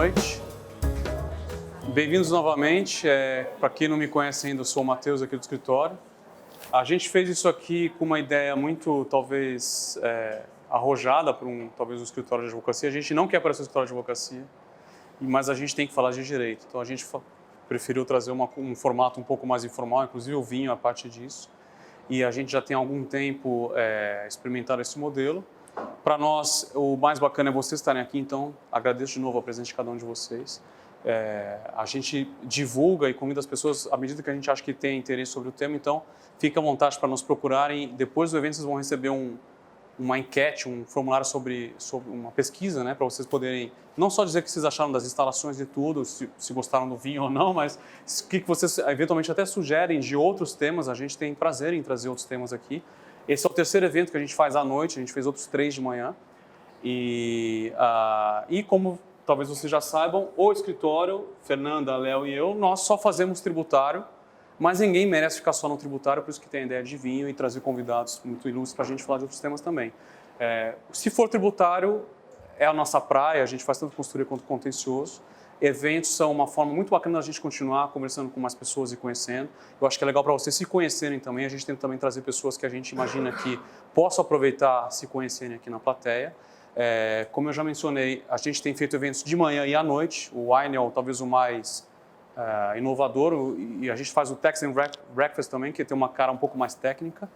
noite. Bem-vindos novamente. Para quem não me conhece ainda, eu sou o Matheus aqui do escritório. A gente fez isso aqui com uma ideia muito, talvez, arrojada para talvez um escritório de advocacia. A gente não quer parecer um escritório de advocacia, mas a gente tem que falar de direito. Então a gente preferiu trazer um formato um pouco mais informal, inclusive o vinho é parte disso. E a gente já tem há algum tempo experimentado esse modelo. Para nós, o mais bacana é vocês estarem aqui, então agradeço de novo a presença de cada um de vocês. A gente divulga e convida as pessoas à medida que a gente acha que tem interesse sobre o tema, então fique à vontade para nos procurarem. Depois do evento vocês vão receber uma enquete, um formulário sobre uma pesquisa, né, para vocês poderem não só dizer o que vocês acharam das instalações e tudo, se gostaram do vinho ou não, mas o que vocês eventualmente até sugerem de outros temas. A gente tem prazer em trazer outros temas aqui. Esse é o terceiro evento que a gente faz à noite, a gente fez outros 3 de manhã. E como talvez vocês já saibam, o escritório, Fernanda, Léo e eu, nós só fazemos tributário, mas ninguém merece ficar só no tributário, por isso que tem a ideia de vinho e trazer convidados muito ilustres para a gente falar de outros temas também. Se for tributário, é a nossa praia, a gente faz tanto consultoria quanto contencioso. Eventos são uma forma muito bacana da gente continuar conversando com mais pessoas e conhecendo. Eu acho que é legal para vocês se conhecerem também. A gente tenta também trazer pessoas que a gente imagina que possam aproveitar se conhecerem aqui na plateia. Como eu já mencionei, a gente tem feito eventos de manhã e à noite. O Wine é talvez o mais inovador, e a gente faz o Texan Breakfast também, que tem uma cara um pouco mais técnica.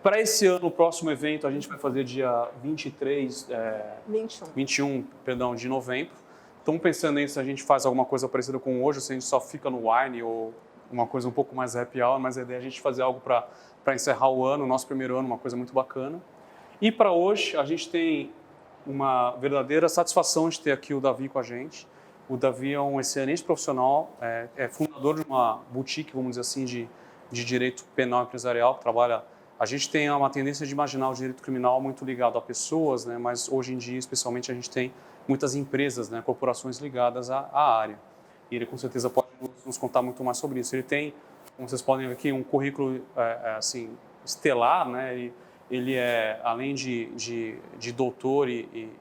Para esse ano, o próximo evento a gente vai fazer dia 21 de novembro. Estamos pensando em se a gente faz alguma coisa parecida com hoje, se a gente só fica no Wine ou uma coisa um pouco mais happy hour, mas a ideia é a gente fazer algo para encerrar o ano, o nosso primeiro ano, uma coisa muito bacana. E para hoje, a gente tem uma verdadeira satisfação de ter aqui o Davi com a gente. O Davi é um excelente profissional, é fundador de uma boutique, vamos dizer assim, de direito penal empresarial, que trabalha... A gente tem uma tendência de imaginar o direito criminal muito ligado a pessoas, né? Mas hoje em dia, especialmente, a gente tem muitas empresas, né, corporações ligadas à área. E ele, com certeza, pode nos contar muito mais sobre isso. Ele tem, como vocês podem ver aqui, um currículo assim, estelar, né? Ele é, além de doutor e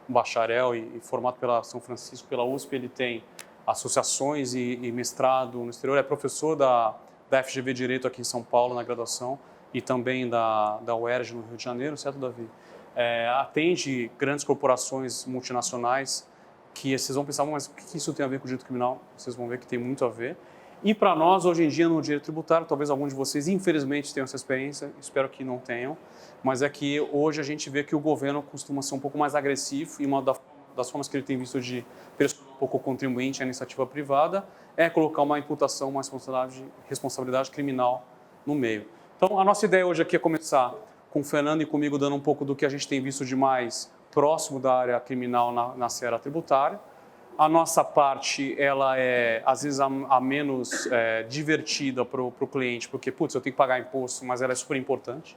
bacharel e formado pela São Francisco, pela USP, ele tem associações e mestrado no exterior. É professor da FGV Direito aqui em São Paulo, na graduação, e também da UERJ, no Rio de Janeiro, certo, Davi? Atende grandes corporações multinacionais que vocês vão pensar, mas o que isso tem a ver com o direito criminal? Vocês vão ver que tem muito a ver. E para nós, hoje em dia, no direito tributário, talvez alguns de vocês, infelizmente, tenham essa experiência, espero que não tenham, mas é que hoje a gente vê que o governo costuma ser um pouco mais agressivo, e uma das formas que ele tem visto de pressionar um pouco o contribuinte, a iniciativa privada, é colocar uma imputação, uma responsabilidade criminal no meio. Então, a nossa ideia hoje aqui é começar com o Fernando e comigo dando um pouco do que a gente tem visto de mais próximo da área criminal na seara tributária. A nossa parte, ela é, às vezes, a menos divertida para o cliente, porque, putz, eu tenho que pagar imposto, mas ela é super importante.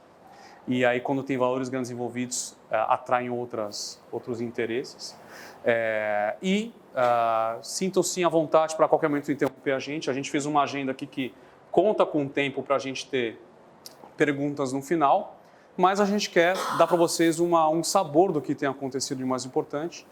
E aí, quando tem valores grandes envolvidos, atraem outros interesses. Sintam-se à vontade para qualquer momento interromper a gente. A gente fez uma agenda aqui que conta com o tempo para a gente ter perguntas no final, mas a gente quer dar para vocês um sabor do que tem acontecido de mais importante.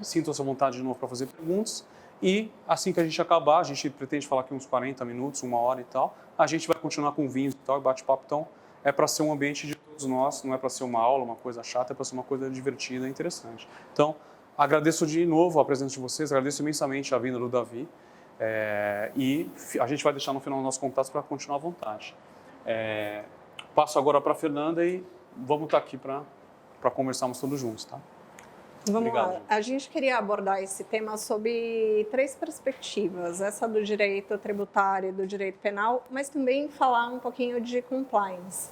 Sintam-se à vontade de novo para fazer perguntas, e assim que a gente acabar, a gente pretende falar aqui uns 40 minutos, 1 hora e tal, a gente vai continuar com vinhos e tal, e bate-papo. Então, é para ser um ambiente de todos nós, não é para ser uma aula, uma coisa chata, é para ser uma coisa divertida e interessante. Então, agradeço de novo a presença de vocês, agradeço imensamente a vinda do Davi, e a gente vai deixar no final os nossos contatos para continuar à vontade. Passo agora para a Fernanda e vamos estar aqui para conversarmos todos juntos, tá? Vamos Obrigado. lá. A gente queria abordar esse tema sob 3 perspectivas, essa do direito tributário e do direito penal, mas também falar um pouquinho de compliance.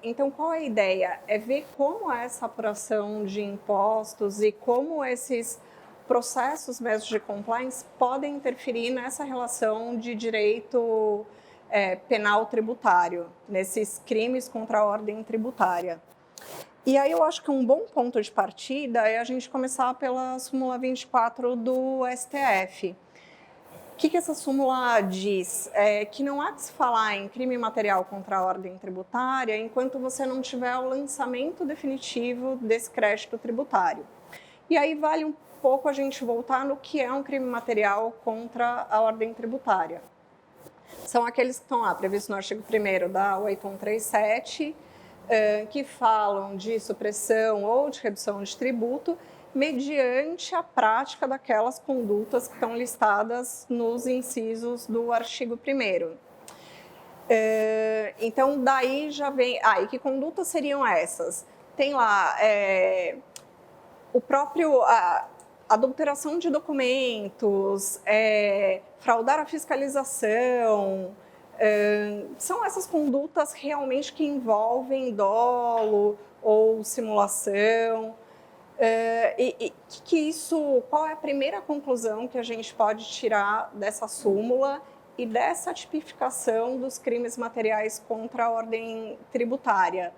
Então, qual é a ideia? É ver como essa apuração de impostos e como esses processos mesmo de compliance podem interferir nessa relação de direito penal tributário, nesses crimes contra a ordem tributária. E aí eu acho que um bom ponto de partida é a gente começar pela súmula 24 do STF. O que essa súmula diz? Que não há de se falar em crime material contra a ordem tributária enquanto você não tiver o lançamento definitivo desse crédito tributário. E aí vale um pouco a gente voltar no que é um crime material contra a ordem tributária. São aqueles que estão lá previstos no artigo 1º da 8137, que falam de supressão ou de redução de tributo mediante a prática daquelas condutas que estão listadas nos incisos do artigo 1º. Então, daí já vem... e que condutas seriam essas? Tem lá o próprio... adulteração de documentos, fraudar a fiscalização, são essas condutas realmente que envolvem dolo ou simulação. Qual é a primeira conclusão que a gente pode tirar dessa súmula e dessa tipificação dos crimes materiais contra a ordem tributária?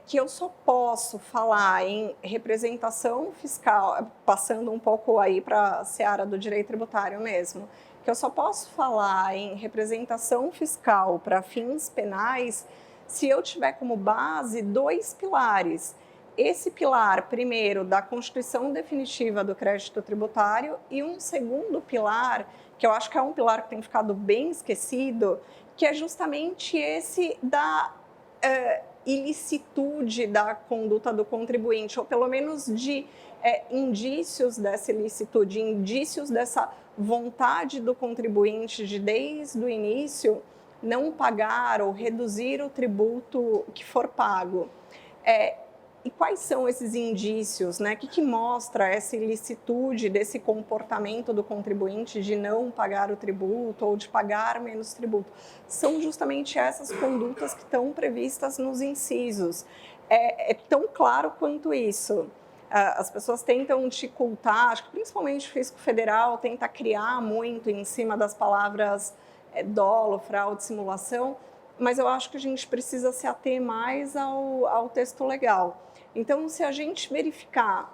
Que eu só posso falar em representação fiscal, passando um pouco aí para a seara do direito tributário mesmo, que eu só posso falar em representação fiscal para fins penais se eu tiver como base 2 pilares. Esse pilar, primeiro, da constituição definitiva do crédito tributário e um segundo pilar, que eu acho que é um pilar que tem ficado bem esquecido, que é justamente esse da ilicitude da conduta do contribuinte, ou pelo menos de indícios dessa ilicitude, indícios dessa vontade do contribuinte de, desde o início, não pagar ou reduzir o tributo que for pago. E quais são esses indícios, né? O que mostra essa ilicitude desse comportamento do contribuinte de não pagar o tributo ou de pagar menos tributo? São justamente essas condutas que estão previstas nos incisos. É tão claro quanto isso. As pessoas tentam dificultar, acho que principalmente o fisco federal tenta criar muito em cima das palavras dolo, fraude, simulação, mas eu acho que a gente precisa se ater mais ao texto legal. Então, se a gente verificar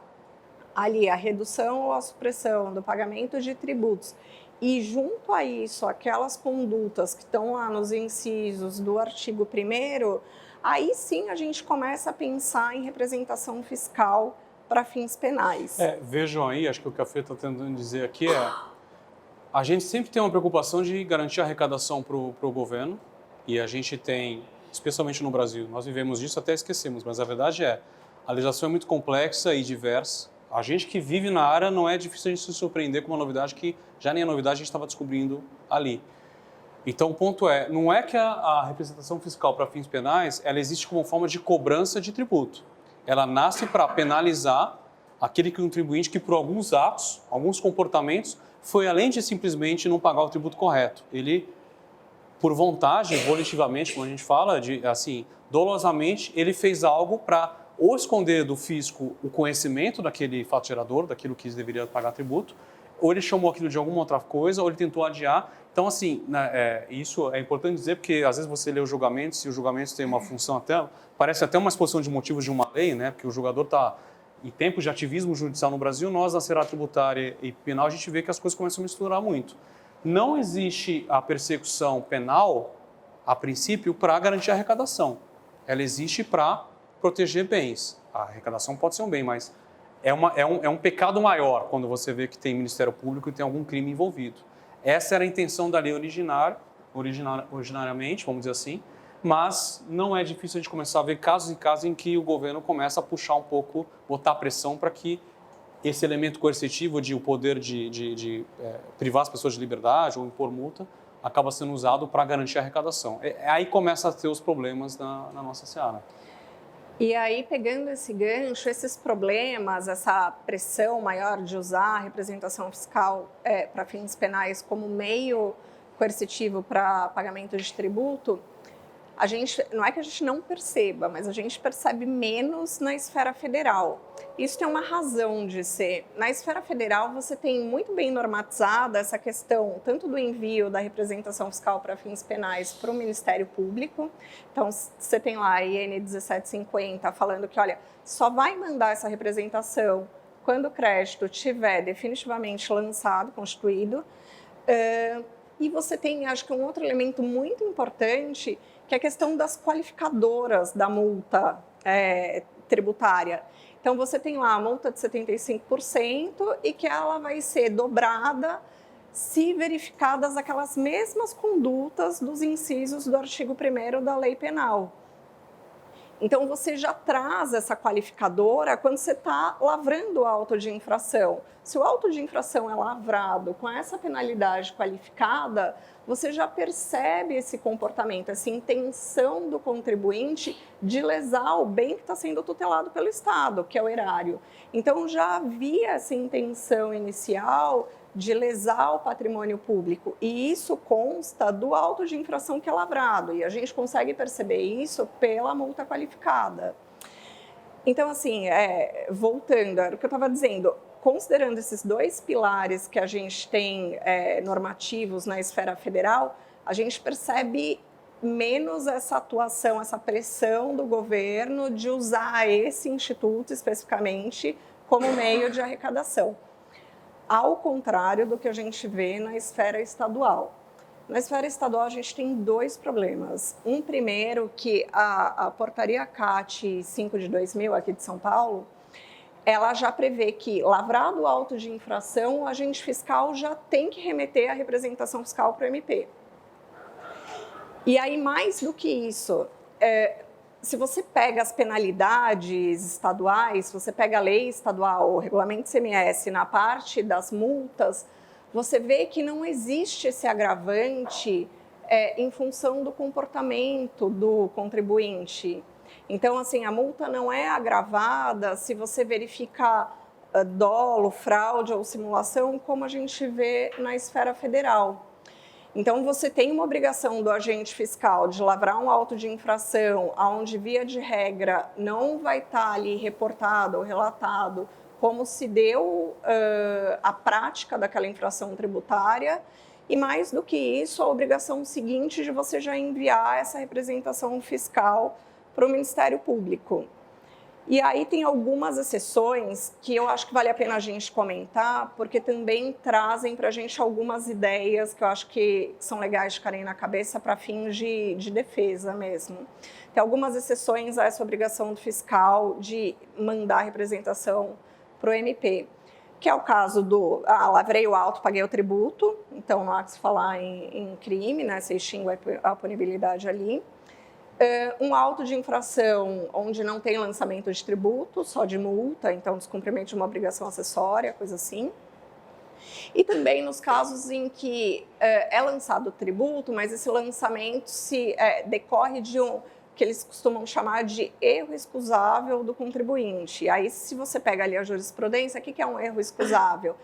ali a redução ou a supressão do pagamento de tributos e, junto a isso, aquelas condutas que estão lá nos incisos do artigo 1º, aí sim a gente começa a pensar em representação fiscal para fins penais. Vejam aí, acho que o que a Fê está tentando dizer aqui a gente sempre tem uma preocupação de garantir a arrecadação para o governo, e a gente tem, especialmente no Brasil, nós vivemos disso até esquecemos, mas a verdade a legislação é muito complexa e diversa. A gente que vive na área não é difícil a gente se surpreender com uma novidade que já nem a novidade a gente estava descobrindo ali. Então o ponto não é que a representação fiscal para fins penais, ela existe como forma de cobrança de tributo. Ela nasce para penalizar aquele contribuinte que por alguns atos, alguns comportamentos, foi além de simplesmente não pagar o tributo correto. Ele, por vontade, volitivamente, como a gente fala, dolosamente, ele fez algo para ou esconder do fisco o conhecimento daquele fato gerador, daquilo que deveria pagar tributo, ou ele chamou aquilo de alguma outra coisa, ou ele tentou adiar. Então, isso é importante dizer, porque às vezes você lê os julgamentos, e os julgamentos têm uma função parece até uma exposição de motivos de uma lei, né? Porque o julgador está em tempos de ativismo judicial no Brasil, nós, na seara tributária e penal, a gente vê que as coisas começam a misturar muito. Não existe a persecução penal, a princípio, para garantir a arrecadação. Ela existe para proteger bens. A arrecadação pode ser um bem, mas é um pecado maior quando você vê que tem Ministério Público e tem algum crime envolvido. Essa era a intenção da lei originariamente, vamos dizer assim, mas não é difícil a gente começar a ver casos e casos em que o governo começa a puxar um pouco, botar pressão para que esse elemento coercitivo de o poder de privar as pessoas de liberdade ou impor multa acaba sendo usado para garantir a arrecadação. Aí começa a ter os problemas na nossa seara. E aí, pegando esse gancho, esses problemas, essa pressão maior de usar a representação fiscal para fins penais como meio coercitivo para pagamento de tributo, não é que a gente não perceba, mas a gente percebe menos na esfera federal. Isso tem uma razão de ser. Na esfera federal, você tem muito bem normatizada essa questão, tanto do envio da representação fiscal para fins penais para o Ministério Público. Então, você tem lá a IN 1750 falando que, olha, só vai mandar essa representação quando o crédito estiver definitivamente lançado, constituído. E você tem, acho que um outro elemento muito importante, que é a questão das qualificadoras da multa tributária. Então, você tem lá a multa de 75% e que ela vai ser dobrada se verificadas aquelas mesmas condutas dos incisos do artigo 1º da Lei Penal. Então, você já traz essa qualificadora quando você está lavrando o auto de infração. Se o auto de infração é lavrado com essa penalidade qualificada, você já percebe esse comportamento, essa intenção do contribuinte de lesar o bem que está sendo tutelado pelo Estado, que é o erário. Então, já havia essa intenção inicial de lesar o patrimônio público, e isso consta do auto de infração que é lavrado, e a gente consegue perceber isso pela multa qualificada. Então, assim, voltando, era o que eu estava dizendo, considerando esses dois pilares que a gente tem normativos na esfera federal, a gente percebe menos essa atuação, essa pressão do governo de usar esse instituto especificamente como meio de arrecadação. Ao contrário do que a gente vê na esfera estadual. Na esfera estadual, a gente tem dois problemas. Um primeiro, que a portaria CAT 5 de 2000, aqui de São Paulo, ela já prevê que, lavrado o auto de infração, o agente fiscal já tem que remeter a representação fiscal para o MP. E aí, mais do que isso, se você pega as penalidades estaduais, se você pega a lei estadual, o regulamento ICMS, na parte das multas, você vê que não existe esse agravante em função do comportamento do contribuinte. Então, assim, a multa não é agravada se você verificar dolo, fraude ou simulação, como a gente vê na esfera federal. Então, você tem uma obrigação do agente fiscal de lavrar um auto de infração, onde, via de regra, não vai estar ali reportado ou relatado como se deu a prática daquela infração tributária. E, mais do que isso, a obrigação seguinte de você já enviar essa representação fiscal para o Ministério Público. E aí tem algumas exceções que eu acho que vale a pena a gente comentar, porque também trazem para a gente algumas ideias que eu acho que são legais de ficarem na cabeça para fins de defesa mesmo. Tem algumas exceções a essa obrigação do fiscal de mandar representação para o MP, que é o caso do lavrei o auto, paguei o tributo, então não há que se falar em crime, né? Você extingue a punibilidade ali. Um auto de infração onde não tem lançamento de tributo, só de multa, então descumprimento de uma obrigação acessória, coisa assim. E também nos casos em que é lançado o tributo, mas esse lançamento decorre de que eles costumam chamar de erro excusável do contribuinte. Aí, se você pega ali a jurisprudência, o que é um erro excusável?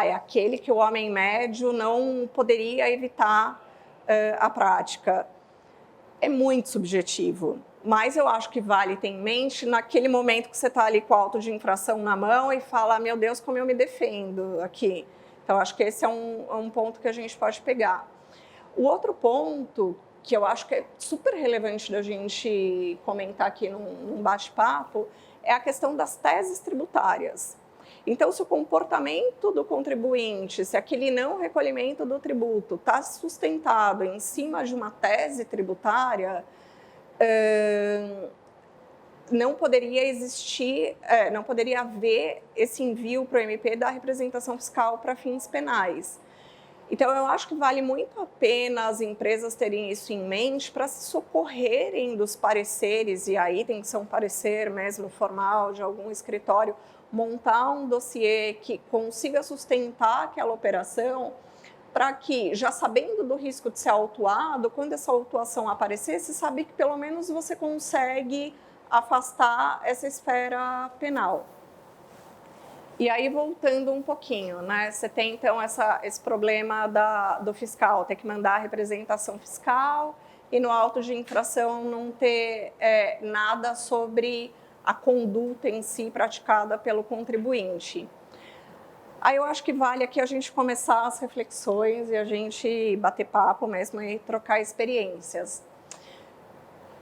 É aquele que o homem médio não poderia evitar a prática. É muito subjetivo, mas eu acho que vale ter em mente naquele momento que você está ali com o auto de infração na mão e fala, meu Deus, como eu me defendo aqui. Então, acho que esse é um ponto que a gente pode pegar. O outro ponto que eu acho que é super relevante da gente comentar aqui num bate-papo é a questão das teses tributárias. Então, se o comportamento do contribuinte, se aquele não recolhimento do tributo está sustentado em cima de uma tese tributária, não poderia existir, não poderia haver esse envio para o MP da representação fiscal para fins penais. Então, eu acho que vale muito a pena as empresas terem isso em mente para se socorrerem dos pareceres, e aí tem que ser um parecer mesmo formal de algum escritório, montar um dossiê que consiga sustentar aquela operação para que, já sabendo do risco de ser autuado, quando essa autuação aparecer, você sabe que pelo menos você consegue afastar essa esfera penal. E aí, voltando um pouquinho, né? Você tem, então, esse problema do fiscal, ter que mandar a representação fiscal e no auto de infração não ter nada sobre a conduta em si praticada pelo contribuinte. Aí eu acho que vale aqui a gente começar as reflexões e a gente bater papo mesmo e trocar experiências.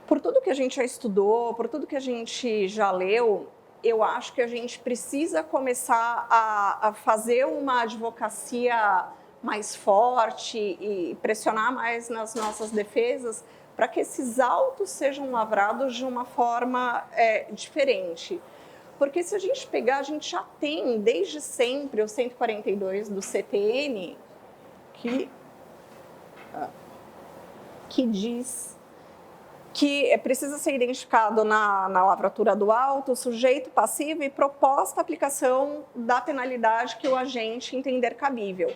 Por tudo que a gente já estudou, por tudo que a gente já leu, eu acho que a gente precisa começar a fazer uma advocacia mais forte e pressionar mais nas nossas defesas para que esses autos sejam lavrados de uma forma diferente. Porque se a gente pegar, a gente já tem desde sempre o 142 do CTN que diz que precisa ser identificado na lavratura do auto, sujeito passivo e proposta aplicação da penalidade que o agente entender cabível.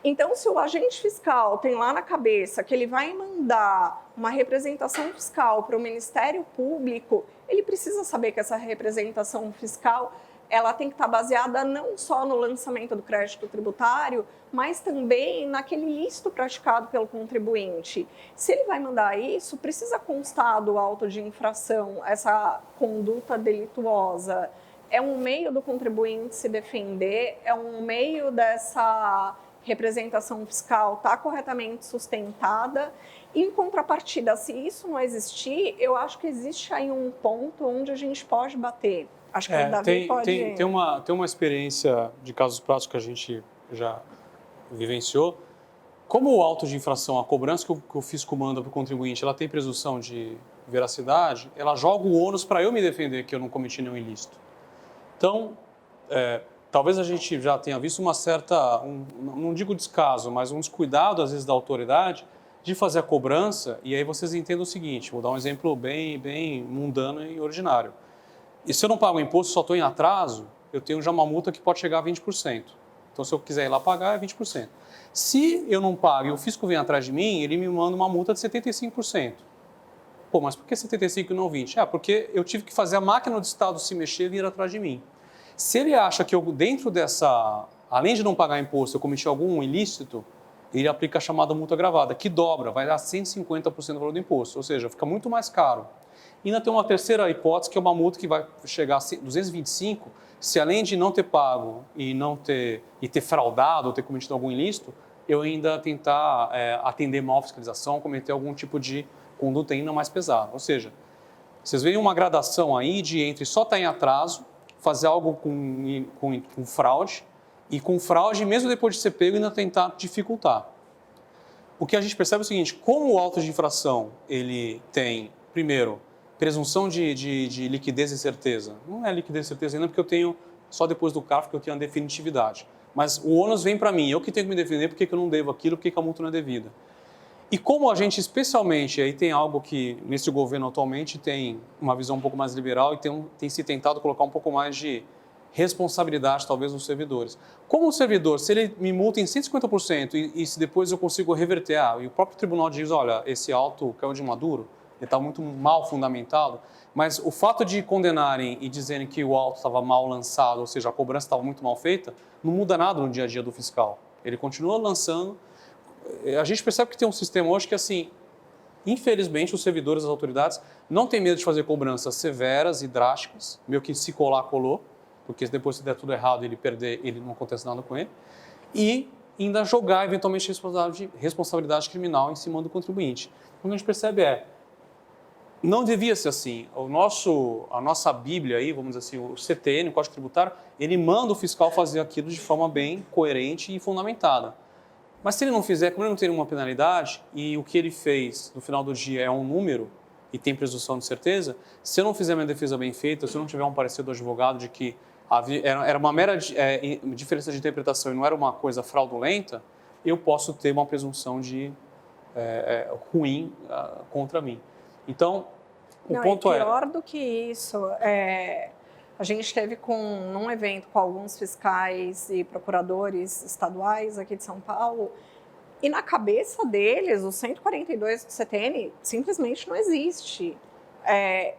Então, se o agente fiscal tem lá na cabeça que ele vai mandar uma representação fiscal para o Ministério Público, ele precisa saber que essa representação fiscal ela tem que estar baseada não só no lançamento do crédito tributário, mas também naquele ilícito praticado pelo contribuinte. Se ele vai mandar isso, precisa constar do auto de infração essa conduta delituosa. É um meio do contribuinte se defender, é um meio dessa representação fiscal estar corretamente sustentada. Em contrapartida, se isso não existir, eu acho que existe aí um ponto onde a gente pode bater. Acho que o Davi pode... Tem uma experiência de casos práticos que a gente já vivenciou. Como o auto de infração, a cobrança que o fisco manda para o contribuinte, ela tem presunção de veracidade, ela joga o ônus para eu me defender que eu não cometi nenhum ilícito. Então, talvez a gente já tenha visto uma certa, não digo descaso, mas um descuidado, às vezes, da autoridade de fazer a cobrança, e aí vocês entendem o seguinte, vou dar um exemplo bem mundano e ordinário. E se eu não pago o imposto, só estou em atraso, eu tenho já uma multa que pode chegar a 20%. Então, se eu quiser ir lá pagar, é 20%. Se eu não pago e o fisco vem atrás de mim, ele me manda uma multa de 75%. Pô, mas por que 75% e não 20%? Porque eu tive que fazer a máquina do Estado se mexer e vir atrás de mim. Se ele acha que eu, dentro dessa, além de não pagar imposto, eu cometi algum ilícito, ele aplica a chamada multa agravada, que dobra, vai dar 150% do valor do imposto, ou seja, fica muito mais caro. E ainda tem uma terceira hipótese, que é uma multa que vai chegar a 225, se além de não ter pago e ter fraudado ou ter cometido algum ilícito, eu ainda tentar atender mal a fiscalização, cometer algum tipo de conduta ainda mais pesada. Ou seja, vocês veem uma gradação aí entre só estar em atraso, fazer algo com fraude, e com fraude, mesmo depois de ser pego, ainda tentar dificultar. O que a gente percebe é o seguinte, como o auto de infração ele tem, primeiro, presunção de liquidez e certeza. Não é liquidez e certeza ainda porque eu tenho, só depois do CARF, que eu tenho a definitividade. Mas o ônus vem para mim, eu que tenho que me defender porque eu não devo aquilo, porque a multa não é devida. E como a gente, especialmente, aí tem algo que nesse governo atualmente tem uma visão um pouco mais liberal e tem se tentado colocar um pouco mais de responsabilidade, talvez, nos servidores. Como o servidor, se ele me multa em 150% e se depois eu consigo reverter, e o próprio tribunal diz, olha, esse auto caiu de maduro, ele está muito mal fundamentado, mas o fato de condenarem e dizerem que o auto estava mal lançado, ou seja, a cobrança estava muito mal feita, não muda nada no dia a dia do fiscal. Ele continua lançando. A gente percebe que tem um sistema hoje que, assim, infelizmente, os servidores, as autoridades, não têm medo de fazer cobranças severas e drásticas, meio que se colar, colou, porque depois se der tudo errado, ele perder, ele não acontece nada com ele, e ainda jogar, eventualmente, responsabilidade criminal em cima do contribuinte. O que a gente percebe não devia ser assim. A nossa Bíblia, aí, vamos dizer assim, o CTN, o Código Tributário, ele manda o fiscal fazer aquilo de forma bem coerente e fundamentada. Mas se ele não fizer, como ele não tem nenhuma penalidade, e o que ele fez no final do dia é um número, e tem presunção de certeza, se eu não fizer minha defesa bem feita, se eu não tiver um parecer do advogado de que era uma mera diferença de interpretação e não era uma coisa fraudulenta, eu posso ter uma presunção de ruim contra mim. Então, o ponto pior do que isso, a gente esteve num evento com alguns fiscais e procuradores estaduais aqui de São Paulo, e na cabeça deles, o 142 do CTN simplesmente não existe.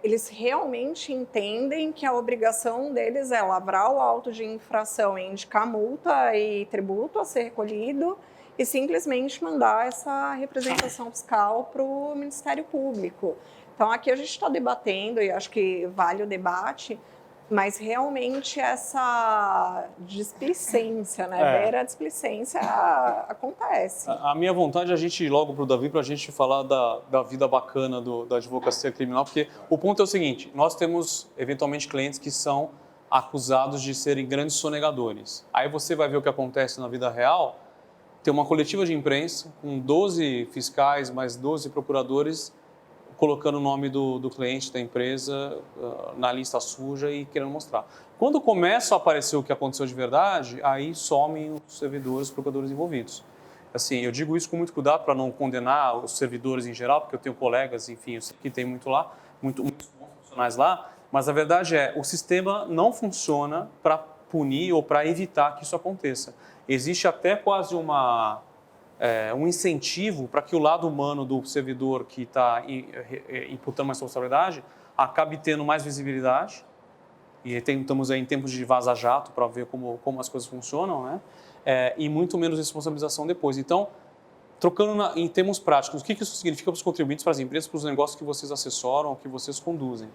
Eles realmente entendem que a obrigação deles é lavrar o auto de infração e indicar multa e tributo a ser recolhido e simplesmente mandar essa representação fiscal para o Ministério Público. Então, aqui a gente está debatendo, e acho que vale o debate, mas realmente essa displicência, vera displicência acontece. A minha vontade é a gente ir logo para o Davi para a gente falar da vida bacana da advocacia criminal, porque o ponto é o seguinte, nós temos eventualmente clientes que são acusados de serem grandes sonegadores. Aí você vai ver o que acontece na vida real, tem uma coletiva de imprensa com 12 fiscais mais 12 procuradores colocando o nome do cliente, da empresa, na lista suja e querendo mostrar. Quando começa a aparecer o que aconteceu de verdade, aí somem os servidores, os procuradores envolvidos. Assim, eu digo isso com muito cuidado para não condenar os servidores em geral, porque eu tenho colegas, enfim, eu sei que tem muito lá, muitos bons profissionais lá, mas a verdade é, o sistema não funciona para punir ou para evitar que isso aconteça. Existe até quase um incentivo para que o lado humano do servidor que está imputando uma responsabilidade acabe tendo mais visibilidade. E estamos aí em tempos de vaza-jato para ver como as coisas funcionam, né? E muito menos responsabilização depois. Então, trocando em termos práticos, o que isso significa para os contribuintes, para as empresas, para os negócios que vocês assessoram, que vocês conduzem?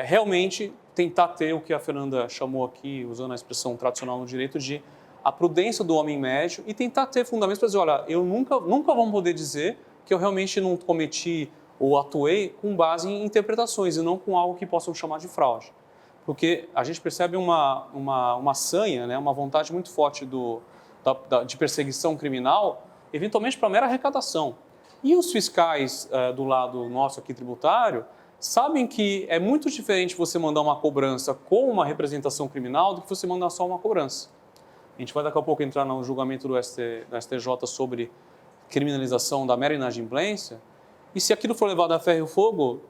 Realmente tentar ter o que a Fernanda chamou aqui, usando a expressão tradicional no direito, de a prudência do homem médio e tentar ter fundamentos para dizer, olha, eu nunca vão poder dizer que eu realmente não cometi ou atuei com base em interpretações e não com algo que possam chamar de fraude. Porque a gente percebe uma sanha, né, uma vontade muito forte de perseguição criminal, eventualmente para mera arrecadação. E os fiscais do lado nosso aqui tributário sabem que é muito diferente você mandar uma cobrança com uma representação criminal do que você mandar só uma cobrança. A gente vai daqui a pouco entrar no julgamento do STJ sobre criminalização da mera inadimplência, e se aquilo for levado a ferro e fogo,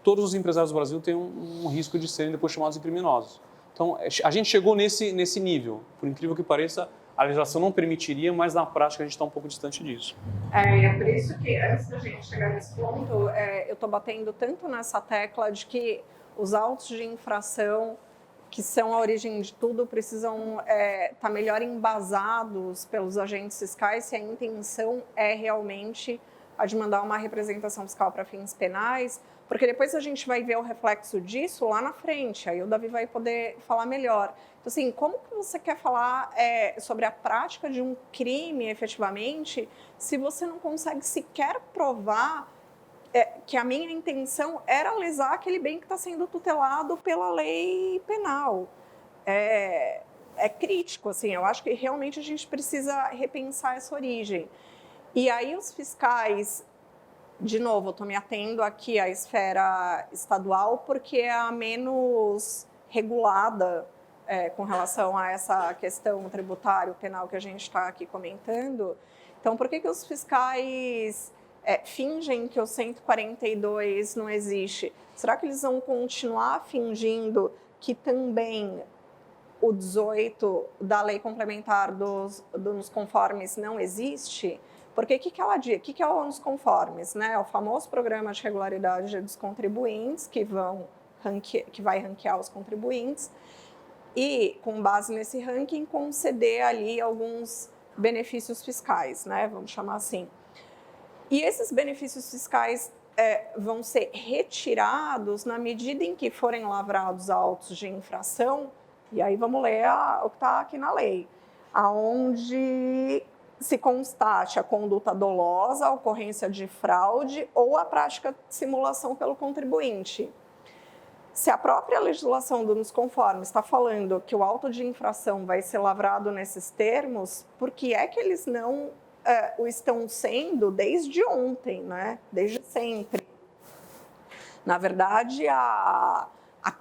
todos os empresários do Brasil têm um risco de serem depois chamados de criminosos. Então, a gente chegou nesse nível. Por incrível que pareça, a legislação não permitiria, mas na prática a gente está um pouco distante disso. É por isso que, antes da gente chegar nesse ponto, eu estou batendo tanto nessa tecla de que os autos de infração, que são a origem de tudo, precisam estar melhor embasados pelos agentes fiscais se a intenção é realmente a de mandar uma representação fiscal para fins penais, porque depois a gente vai ver o reflexo disso lá na frente, aí o Davi vai poder falar melhor. Então, assim, como que você quer falar sobre a prática de um crime, efetivamente, se você não consegue sequer provar que a minha intenção era lesar aquele bem que está sendo tutelado pela lei penal? É crítico, assim, eu acho que realmente a gente precisa repensar essa origem. E aí os fiscais, de novo, eu estou me atendo aqui à esfera estadual porque é a menos regulada com relação a essa questão tributária, penal que a gente está aqui comentando. Então, por que os fiscais fingem que o 142 não existe? Será que eles vão continuar fingindo que também o 18 da lei complementar dos conformes não existe? Porque o que ela diz? O que é o ônus conformes? Né? É o famoso programa de regularidade dos contribuintes, que vai ranquear os contribuintes, e, com base nesse ranking, conceder ali alguns benefícios fiscais, né? Vamos chamar assim. E esses benefícios fiscais vão ser retirados na medida em que forem lavrados autos de infração, e aí vamos ler o que está aqui na lei, aonde se constate a conduta dolosa, a ocorrência de fraude ou a prática de simulação pelo contribuinte. Se a própria legislação dos conformes está falando que o auto de infração vai ser lavrado nesses termos, por que é que eles não o estão sendo desde ontem, né? Desde sempre? Na verdade, a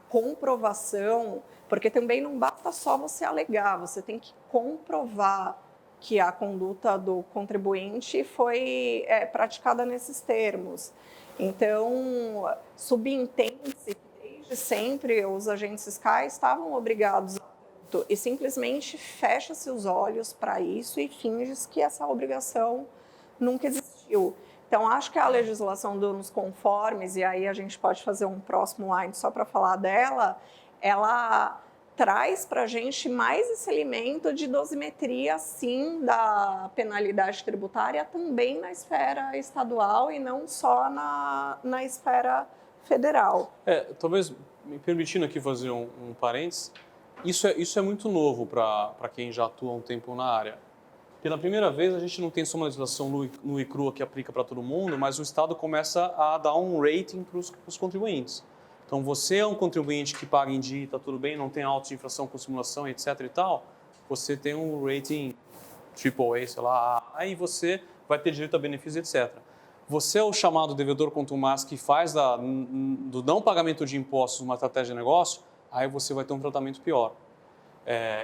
comprovação, porque também não basta só você alegar, você tem que comprovar que a conduta do contribuinte foi praticada nesses termos. Então, subentende-se que desde sempre os agentes fiscais estavam obrigados a tanto, e simplesmente fecha-se os olhos para isso e finge-se que essa obrigação nunca existiu. Então, acho que a legislação dos conformes, e aí a gente pode fazer um próximo line só para falar dela, ela traz para a gente mais esse elemento de dosimetria, sim, da penalidade tributária também na esfera estadual e não só na esfera federal. Talvez, me permitindo aqui fazer um parênteses, isso é muito novo para quem já atua um tempo na área. Pela primeira vez, a gente não tem só uma legislação nua e crua que aplica para todo mundo, mas o Estado começa a dar um rating para os contribuintes. Então, você é um contribuinte que paga em dia, está tudo bem, não tem autos de infração com simulação, etc. e tal, você tem um rating AAA, sei lá, aí você vai ter direito a benefícios, etc. você é o chamado devedor contumaz que faz do não pagamento de impostos uma estratégia de negócio, aí você vai ter um tratamento pior.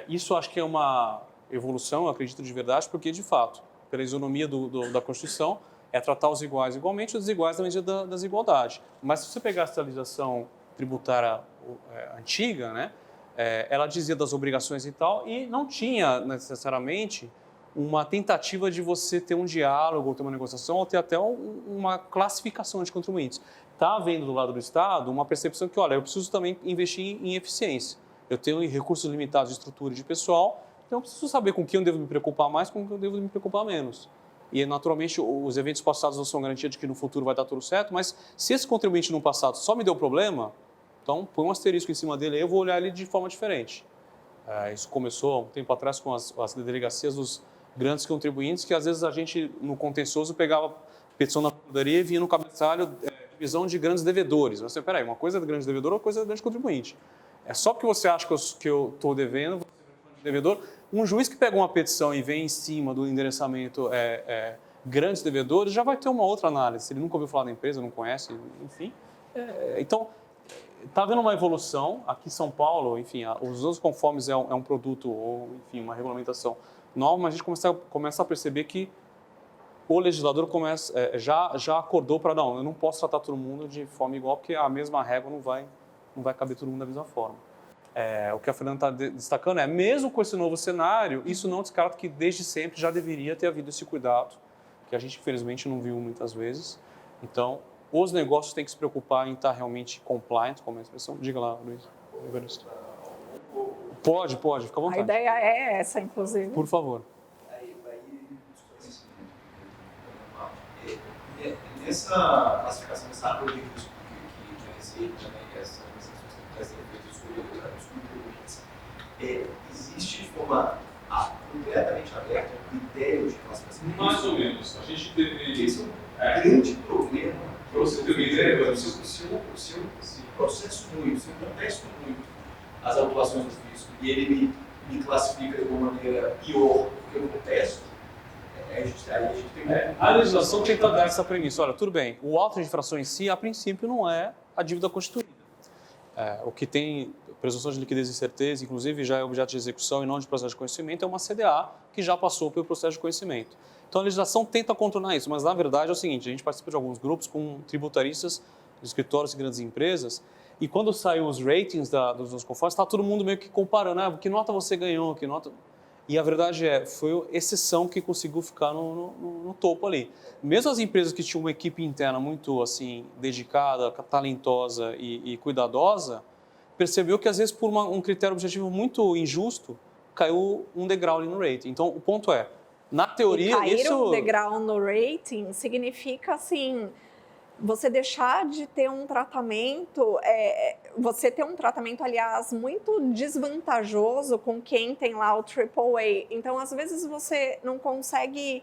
Isso acho que é uma evolução, eu acredito de verdade, porque, de fato, pela isonomia da Constituição, é tratar os iguais igualmente e os desiguais na medida da desigualdade. Mas se você pegar a legislação tributária antiga, né, ela dizia das obrigações e tal, e não tinha necessariamente uma tentativa de você ter um diálogo, ou ter uma negociação, ou ter até uma classificação de contribuintes. Está havendo do lado do Estado uma percepção que, olha, eu preciso também investir em eficiência. Eu tenho recursos limitados de estrutura e de pessoal, então eu preciso saber com quem eu devo me preocupar mais, com quem eu devo me preocupar menos. E, naturalmente, os eventos passados não são garantia de que no futuro vai dar tudo certo, mas se esse contribuinte no passado só me deu problema, então põe um asterisco em cima dele, eu vou olhar ele de forma diferente. Isso começou há um tempo atrás com as delegacias dos grandes contribuintes, que às vezes a gente, no contencioso, pegava petição na procuradoria e vinha no cabeçalho divisão de grandes devedores. Você, peraí, uma coisa é de grande devedor, outra coisa é de grande contribuinte. É só porque você acha que eu estou devendo, você é devedor. Um juiz que pega uma petição e vem em cima do endereçamento grandes devedores, já vai ter uma outra análise. Ele nunca ouviu falar da empresa, não conhece, enfim. Então, está havendo uma evolução. Aqui em São Paulo, enfim, os usos conformes é um produto, ou enfim, uma regulamentação nova, mas a gente começa a perceber que o legislador já acordou para, não, eu não posso tratar todo mundo de forma igual, porque a mesma régua não vai caber todo mundo da mesma forma. O que a Fernanda está destacando mesmo com esse novo cenário, isso não descarta que desde sempre já deveria ter havido esse cuidado, que a gente infelizmente não viu muitas vezes. Então, os negócios têm que se preocupar em estar realmente compliant, como é a expressão. Diga lá, Luiz. Pode, fica à vontade. A ideia é essa, inclusive. Por favor. Nessa classificação, nessa árvore de risco que a Receita, essa questão feita sobre contribuintes, existe de forma completamente aberta um critério de classificação? Mais ou menos. A gente teve... Esse é um grande problema. Para você ter uma ideia, se eu processo muito, se eu contesto muito as autuações do fisco e ele me classifica de uma maneira pior do que eu contesto, a legislação tenta dar essa premissa. Olha, tudo bem, o auto de infração em si, a princípio, não é a dívida constituída. O que tem presunção de liquidez e certeza, inclusive, já é objeto de execução e não de processo de conhecimento, é uma CDA que já passou pelo processo de conhecimento. Então, a legislação tenta contornar isso, mas, na verdade, é o seguinte, a gente participa de alguns grupos com tributaristas, escritórios e grandes empresas, e quando saiu os ratings dos conformes, está todo mundo meio que comparando, que nota você ganhou, que nota... E a verdade foi exceção que conseguiu ficar no topo ali. Mesmo as empresas que tinham uma equipe interna muito assim dedicada, talentosa e cuidadosa, percebeu que às vezes por um critério objetivo muito injusto, caiu um degrau ali no rating. Então o ponto é, na teoria... Cair um degrau no rating significa assim... Você deixar de ter um tratamento, você ter um tratamento, aliás, muito desvantajoso com quem tem lá o AAA. Então, às vezes, você não consegue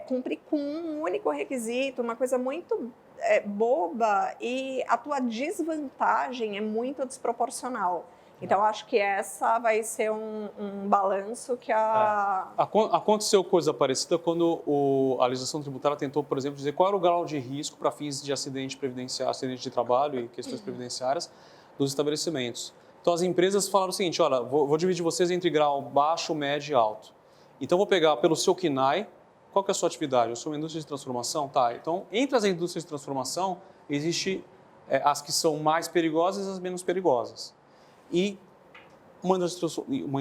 cumprir com um único requisito, uma coisa muito boba, e a tua desvantagem é muito desproporcional. Então, acho que essa vai ser um balanço que Aconteceu coisa parecida quando a legislação tributária tentou, por exemplo, dizer qual era o grau de risco para fins de acidente de trabalho e questões previdenciárias dos estabelecimentos. Então, as empresas falaram o seguinte, olha, vou dividir vocês entre grau baixo, médio e alto. Então, vou pegar pelo seu KNAI, qual que é a sua atividade? Eu sou uma indústria de transformação? Tá. Então, entre as indústrias de transformação, existe as que são mais perigosas e as menos perigosas. E uma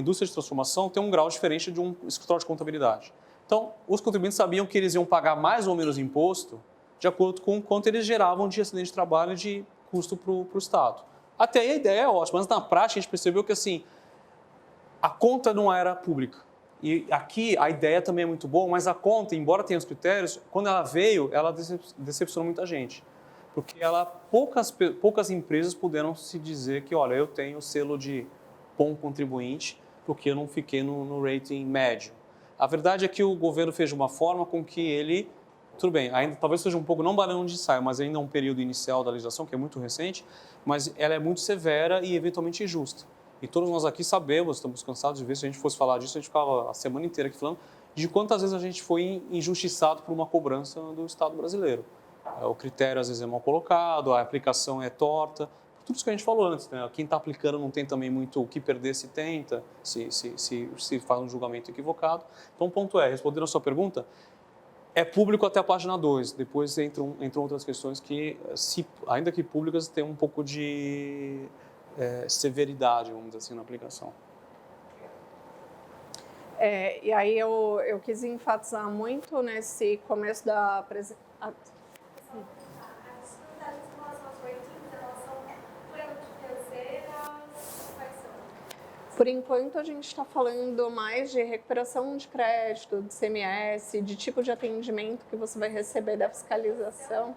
indústria de transformação tem um grau diferente de um escritório de contabilidade. Então, os contribuintes sabiam que eles iam pagar mais ou menos imposto de acordo com quanto eles geravam de acidente de trabalho e de custo para o Estado. Até aí a ideia é ótima, mas na prática a gente percebeu que assim, a conta não era pública. E aqui a ideia também é muito boa, mas a conta, embora tenha os critérios, quando ela veio, ela decepcionou muita gente. Porque poucas empresas puderam se dizer que, olha, eu tenho o selo de bom contribuinte, porque eu não fiquei no rating médio. A verdade é que o governo fez de uma forma com que ele, tudo bem, ainda talvez seja um pouco, não balão de ensaio, mas ainda um período inicial da legislação, que é muito recente, mas ela é muito severa e eventualmente injusta. E todos nós aqui sabemos, estamos cansados de ver, se a gente fosse falar disso, a gente ficava a semana inteira aqui falando de quantas vezes a gente foi injustiçado por uma cobrança do Estado brasileiro. o critério às vezes é mal colocado, a aplicação é torta, tudo isso que a gente falou antes, né? Quem está aplicando não tem também muito o que perder se tenta, se faz um julgamento equivocado. Então, o ponto é, respondendo a sua pergunta, é público até a página 2, depois entram outras questões que, ainda que públicas, têm um pouco de severidade, vamos dizer assim, na aplicação. E aí eu quis enfatizar muito nesse começo da apresentação. Por enquanto, a gente está falando mais de recuperação de crédito, de CMS, de tipo de atendimento que você vai receber da fiscalização.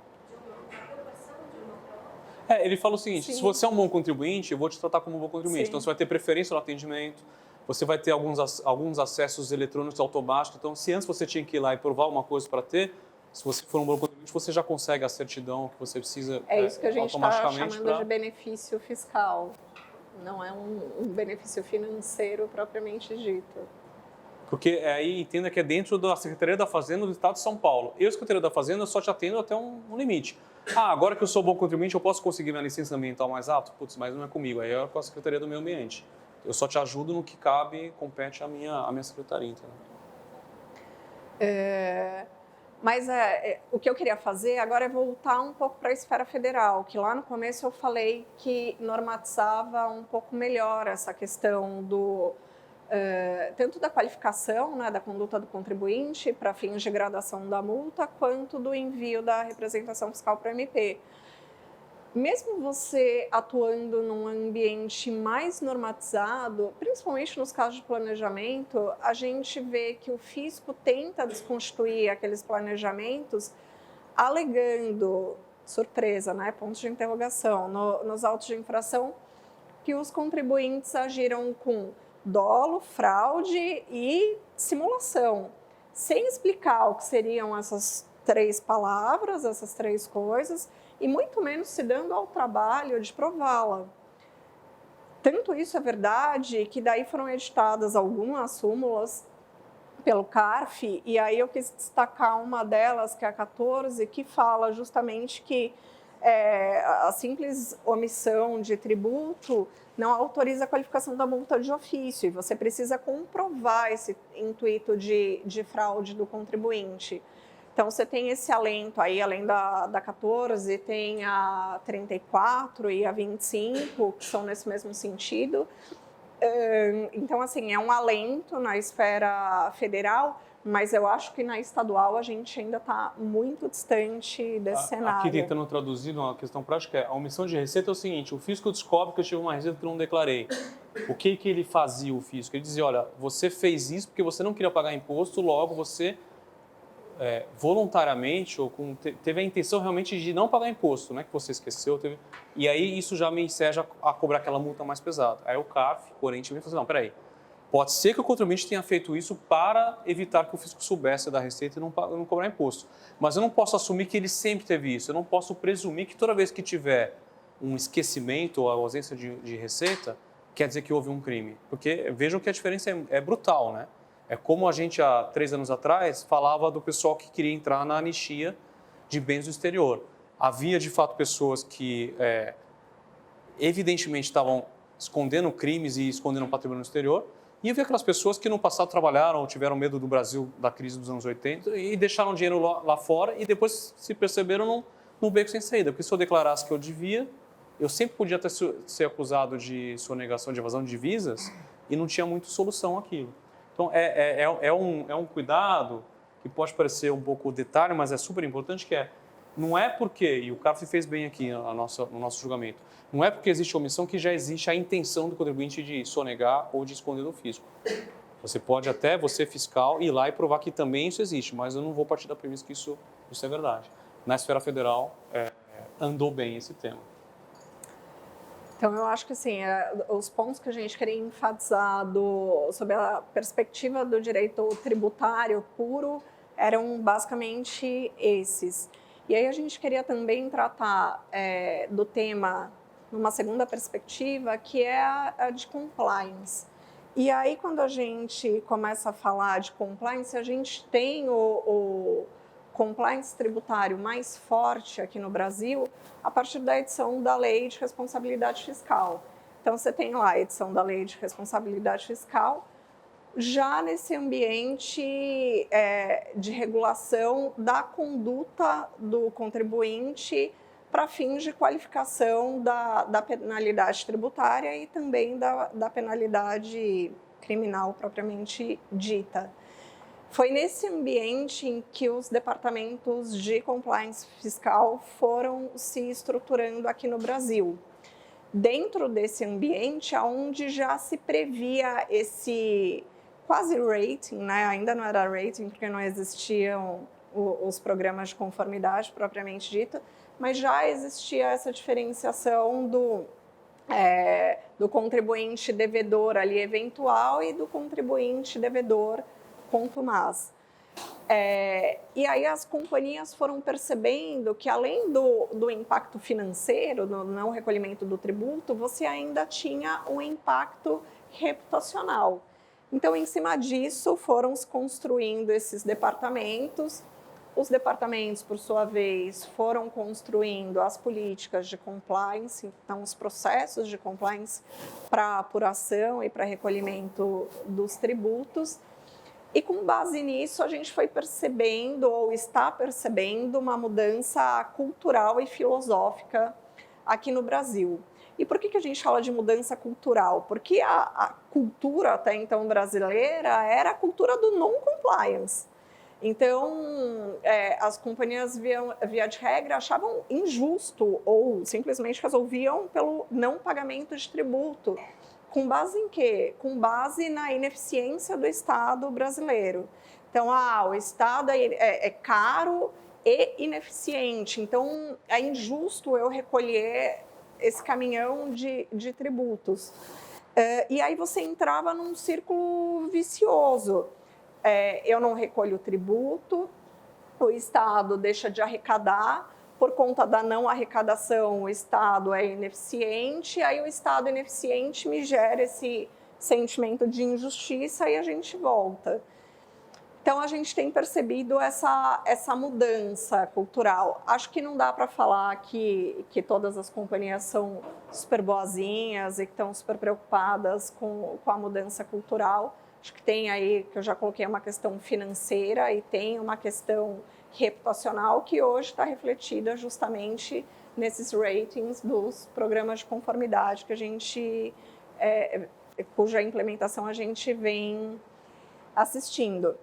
Ele fala o seguinte, Sim. se você é um bom contribuinte, eu vou te tratar como um bom contribuinte. Sim. Então, você vai ter preferência no atendimento, você vai ter alguns acessos eletrônicos automáticos. Então, se antes você tinha que ir lá e provar uma coisa para ter, se você for um bom contribuinte, você já consegue a certidão que você precisa É isso que a gente está automaticamente chamando de benefício fiscal. Não é um benefício financeiro propriamente dito. Porque aí entenda que é dentro da Secretaria da Fazenda do Estado de São Paulo. Eu, Secretaria da Fazenda, só te atendo até um limite. Agora que eu sou bom contribuinte, eu posso conseguir minha licença ambiental mais alta? Putz, mas não é comigo, aí é com a Secretaria do Meio Ambiente. Eu só te ajudo no que cabe, compete à minha secretaria, entendeu? Mas o que eu queria fazer agora é voltar um pouco para a esfera federal, que lá no começo eu falei que normatizava um pouco melhor essa questão tanto da qualificação, né, da conduta do contribuinte para fins de gradação da multa, quanto do envio da representação fiscal para o MP. Mesmo você atuando num ambiente mais normatizado, principalmente nos casos de planejamento, a gente vê que o fisco tenta desconstituir aqueles planejamentos alegando, surpresa, né, pontos de interrogação, nos autos de infração, que os contribuintes agiram com dolo, fraude e simulação, sem explicar o que seriam essas 3 palavras, essas 3 coisas, e muito menos se dando ao trabalho de prová-la. Tanto isso é verdade que daí foram editadas algumas súmulas pelo CARF, e aí eu quis destacar uma delas, que é a 14, que fala justamente que a simples omissão de tributo não autoriza a qualificação da multa de ofício, e você precisa comprovar esse intuito de fraude do contribuinte. Então, você tem esse alento aí, além da 14, tem a 34 e a 25, que são nesse mesmo sentido. Então, assim, é um alento na esfera federal, mas eu acho que na estadual a gente ainda está muito distante desse cenário. Aqui tentando traduzir uma questão prática, a omissão de receita é o seguinte, o fisco descobre que eu tive uma receita que eu não declarei. O que ele fazia, o fisco? Ele dizia, olha, você fez isso porque você não queria pagar imposto, logo você voluntariamente ou teve a intenção realmente de não pagar imposto, né, que você esqueceu, e aí isso já me enseja a cobrar aquela multa mais pesada. Aí o CARF, o Corente, vem e fala assim, não, peraí, pode ser que o contribuinte tenha feito isso para evitar que o fisco soubesse da receita e não cobrar imposto, mas eu não posso assumir que ele sempre teve isso, eu não posso presumir que toda vez que tiver um esquecimento ou a ausência de receita, quer dizer que houve um crime, porque vejam que a diferença é brutal, né? É como a gente, há 3 anos atrás, falava do pessoal que queria entrar na anistia de bens do exterior. Havia, de fato, pessoas que, evidentemente, estavam escondendo crimes e escondendo patrimônio no exterior, e havia aquelas pessoas que no passado trabalharam ou tiveram medo do Brasil, da crise dos anos 80, e deixaram dinheiro lá fora e depois se perceberam num beco sem saída. Porque se eu declarasse que eu devia, eu sempre podia ser acusado de sonegação, de evasão de divisas, e não tinha muita solução aquilo. Então, é um cuidado que pode parecer um pouco detalhe, mas é super importante, não é porque, e o CARF fez bem aqui no nosso julgamento, não é porque existe omissão que já existe a intenção do contribuinte de sonegar ou de esconder do fisco. Você pode até, você fiscal, ir lá e provar que também isso existe, mas eu não vou partir da premissa que isso é verdade. Na esfera federal, andou bem esse tema. Então, eu acho que assim, os pontos que a gente queria enfatizar sobre a perspectiva do direito tributário puro eram basicamente esses. E aí a gente queria também tratar do tema numa segunda perspectiva, que é a de compliance. E aí, quando a gente começa a falar de compliance, a gente tem compliance tributário mais forte aqui no Brasil a partir da edição da Lei de Responsabilidade Fiscal. Então, você tem lá a edição da Lei de Responsabilidade Fiscal, já nesse ambiente de regulação da conduta do contribuinte para fins de qualificação da penalidade tributária e também da penalidade criminal propriamente dita. Foi nesse ambiente em que os departamentos de compliance fiscal foram se estruturando aqui no Brasil. Dentro desse ambiente, onde já se previa esse quase rating, né? Ainda não era rating porque não existiam os programas de conformidade propriamente dito, mas já existia essa diferenciação do contribuinte devedor ali eventual e do contribuinte devedor contumaz. E aí as companhias foram percebendo que, além do impacto financeiro, no não recolhimento do tributo, você ainda tinha um impacto reputacional. Então, em cima disso, foram se construindo esses departamentos. Os departamentos, por sua vez, foram construindo as políticas de compliance, então os processos de compliance para apuração e para recolhimento dos tributos. E com base nisso, a gente foi percebendo, ou está percebendo, uma mudança cultural e filosófica aqui no Brasil. E por que a gente fala de mudança cultural? Porque a cultura até então brasileira era a cultura do non-compliance. Então, as companhias, via de regra, achavam injusto ou simplesmente resolviam pelo não pagamento de tributo. Com base em quê? Com base na ineficiência do Estado brasileiro. Então, o Estado é caro e ineficiente, então é injusto eu recolher esse caminhão de tributos. E aí você entrava num círculo vicioso. Eu não recolho tributo, o Estado deixa de arrecadar, por conta da não arrecadação, o Estado é ineficiente, aí o Estado ineficiente me gera esse sentimento de injustiça e a gente volta. Então, a gente tem percebido essa mudança cultural. Acho que não dá para falar que todas as companhias são super boazinhas e que estão super preocupadas com a mudança cultural. Acho que tem aí, que eu já coloquei, uma questão financeira e tem uma questão reputacional que hoje está refletida justamente nesses ratings dos programas de conformidade que a gente, cuja implementação a gente vem assistindo.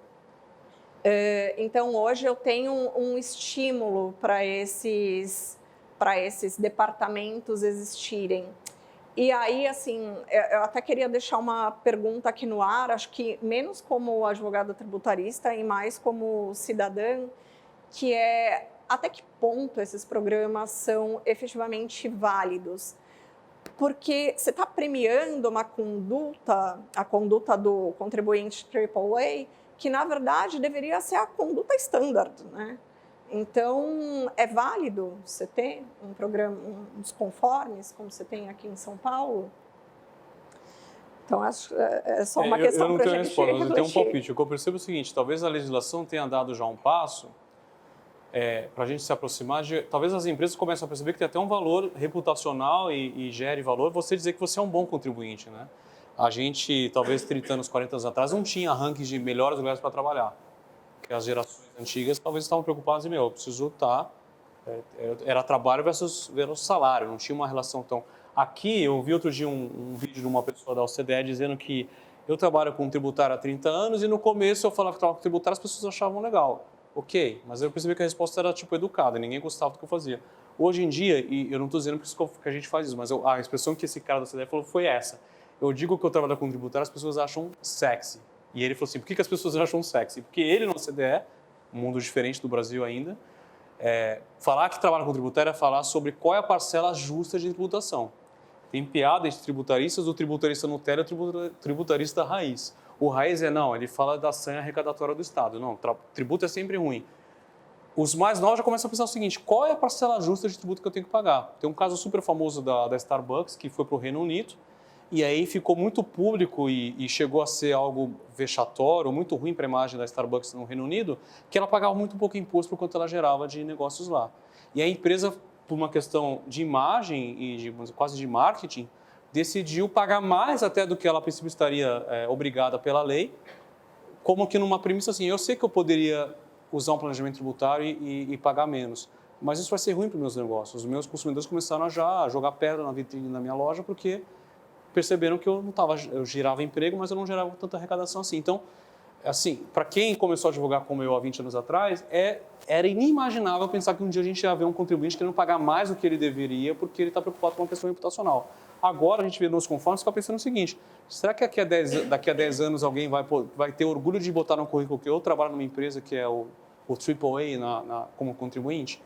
Então, hoje eu tenho um estímulo para esses departamentos existirem. E aí, assim, eu até queria deixar uma pergunta aqui no ar, acho que menos como advogada tributarista e mais como cidadã, que é até que ponto esses programas são efetivamente válidos. Porque você está premiando uma conduta, a conduta do contribuinte AAA, que na verdade deveria ser a conduta standard, né? Então, é válido você ter um programa, uns conformes, como você tem aqui em São Paulo? Então, acho que é só uma questão para a gente refletir. Eu tenho um palpite. O que eu percebo é o seguinte, talvez a legislação tenha dado já um passo para a gente se aproximar de... Talvez as empresas comecem a perceber que tem até um valor reputacional e gere valor você dizer que você é um bom contribuinte, né? A gente, talvez 30 anos, 40 anos atrás, não tinha rankings de melhores lugares para trabalhar. Porque as gerações antigas talvez estavam preocupadas em, eu preciso estar... Era trabalho versus salário, não tinha uma relação tão... Aqui, eu vi outro dia um vídeo de uma pessoa da OCDE dizendo que eu trabalho com tributário há 30 anos e no começo eu falava que estava com tributário, as pessoas achavam legal. Ok, mas eu percebi que a resposta era tipo educada, ninguém gostava do que eu fazia. Hoje em dia, e eu não estou dizendo que a gente faz isso, mas a expressão que esse cara da OCDE falou foi essa. Eu digo que eu trabalho com tributário, as pessoas acham sexy. E ele falou assim, por que as pessoas acham sexy? Porque ele, na OCDE, um mundo diferente do Brasil ainda, falar que trabalha com tributário é falar sobre qual é a parcela justa de tributação. Tem piada entre tributaristas, o tributarista Nutella e o tributarista raiz. O raiz ele fala da sanha arrecadatória do Estado. Não, tributo é sempre ruim. Os mais novos já começam a pensar o seguinte, qual é a parcela justa de tributo que eu tenho que pagar? Tem um caso super famoso da Starbucks, que foi para o Reino Unido, E aí ficou muito público e chegou a ser algo vexatório, muito ruim para a imagem da Starbucks no Reino Unido, que ela pagava muito pouco imposto por quanto ela gerava de negócios lá. E a empresa, por uma questão de imagem e quase de marketing, decidiu pagar mais até do que ela a princípio estaria obrigada pela lei, como que numa premissa assim, eu sei que eu poderia usar um planejamento tributário e pagar menos, mas isso vai ser ruim para os meus negócios. Os meus consumidores começaram a já jogar pedra na vitrine da minha loja porque perceberam que eu gerava emprego, mas eu não gerava tanta arrecadação assim. Então, assim, para quem começou a advogar como eu há 20 anos atrás, era inimaginável pensar que um dia a gente ia ver um contribuinte querendo pagar mais do que ele deveria porque ele está preocupado com uma questão reputacional. Agora a gente vê nos conformes e fica pensando o seguinte, será que daqui a 10 anos alguém vai ter orgulho de botar no currículo que eu trabalho numa empresa que é o AAA como contribuinte?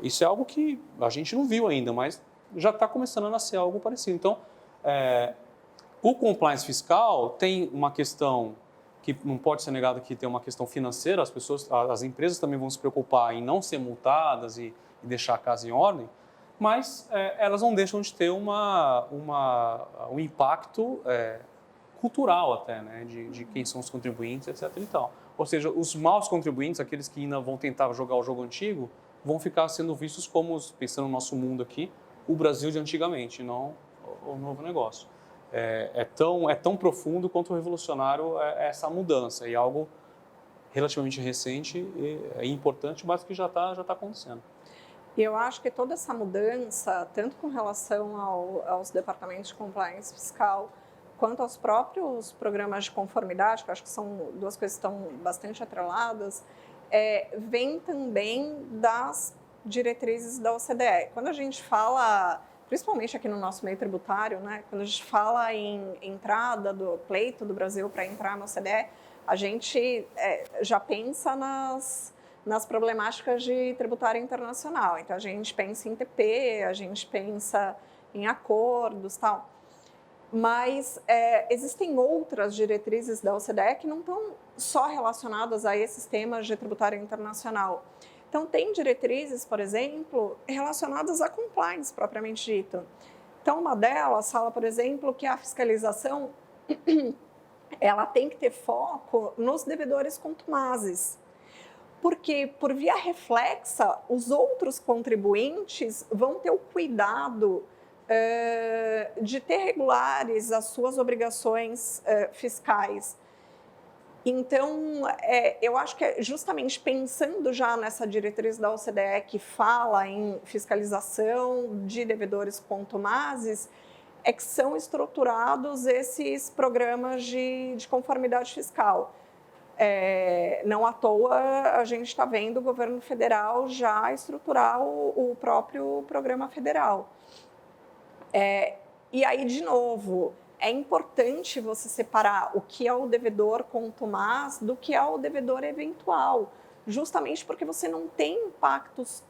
Isso é algo que a gente não viu ainda, mas já está começando a nascer algo parecido. Então, o compliance fiscal tem uma questão que não pode ser negado que tem uma questão financeira, as empresas também vão se preocupar em não ser multadas e deixar a casa em ordem, mas elas não deixam de ter um impacto cultural até, né, de quem são os contribuintes, etc. E tal. Ou seja, os maus contribuintes, aqueles que ainda vão tentar jogar o jogo antigo, vão ficar sendo vistos como, pensando no nosso mundo aqui, o Brasil de antigamente, não o novo negócio. É tão profundo quanto revolucionário essa mudança, e algo relativamente recente e importante, mas que já está acontecendo. E eu acho que toda essa mudança, tanto com relação aos departamentos de compliance fiscal, quanto aos próprios programas de conformidade, que eu acho que são duas coisas que estão bastante atreladas, vem também das diretrizes da OCDE. Quando a gente fala, principalmente aqui no nosso meio tributário, né, quando a gente fala em entrada do pleito do Brasil para entrar na OCDE, a gente já pensa nas problemáticas de tributário internacional. Então, a gente pensa em TP, a gente pensa em acordos e tal. Mas existem outras diretrizes da OCDE que não estão só relacionadas a esses temas de tributário internacional. Então, tem diretrizes, por exemplo, relacionadas a compliance, propriamente dito. Então, uma delas fala, por exemplo, que a fiscalização ela tem que ter foco nos devedores contumazes. Porque, por via reflexa, os outros contribuintes vão ter o cuidado de ter regulares as suas obrigações fiscais. Então, eu acho que justamente pensando já nessa diretriz da OCDE que fala em fiscalização de devedores contumazes, que são estruturados esses programas de conformidade fiscal. Não à toa a gente está vendo o governo federal já estruturar o próprio programa federal. E aí, de novo, é importante você separar o que é o devedor contumaz do que é o devedor eventual, justamente porque você não tem impactos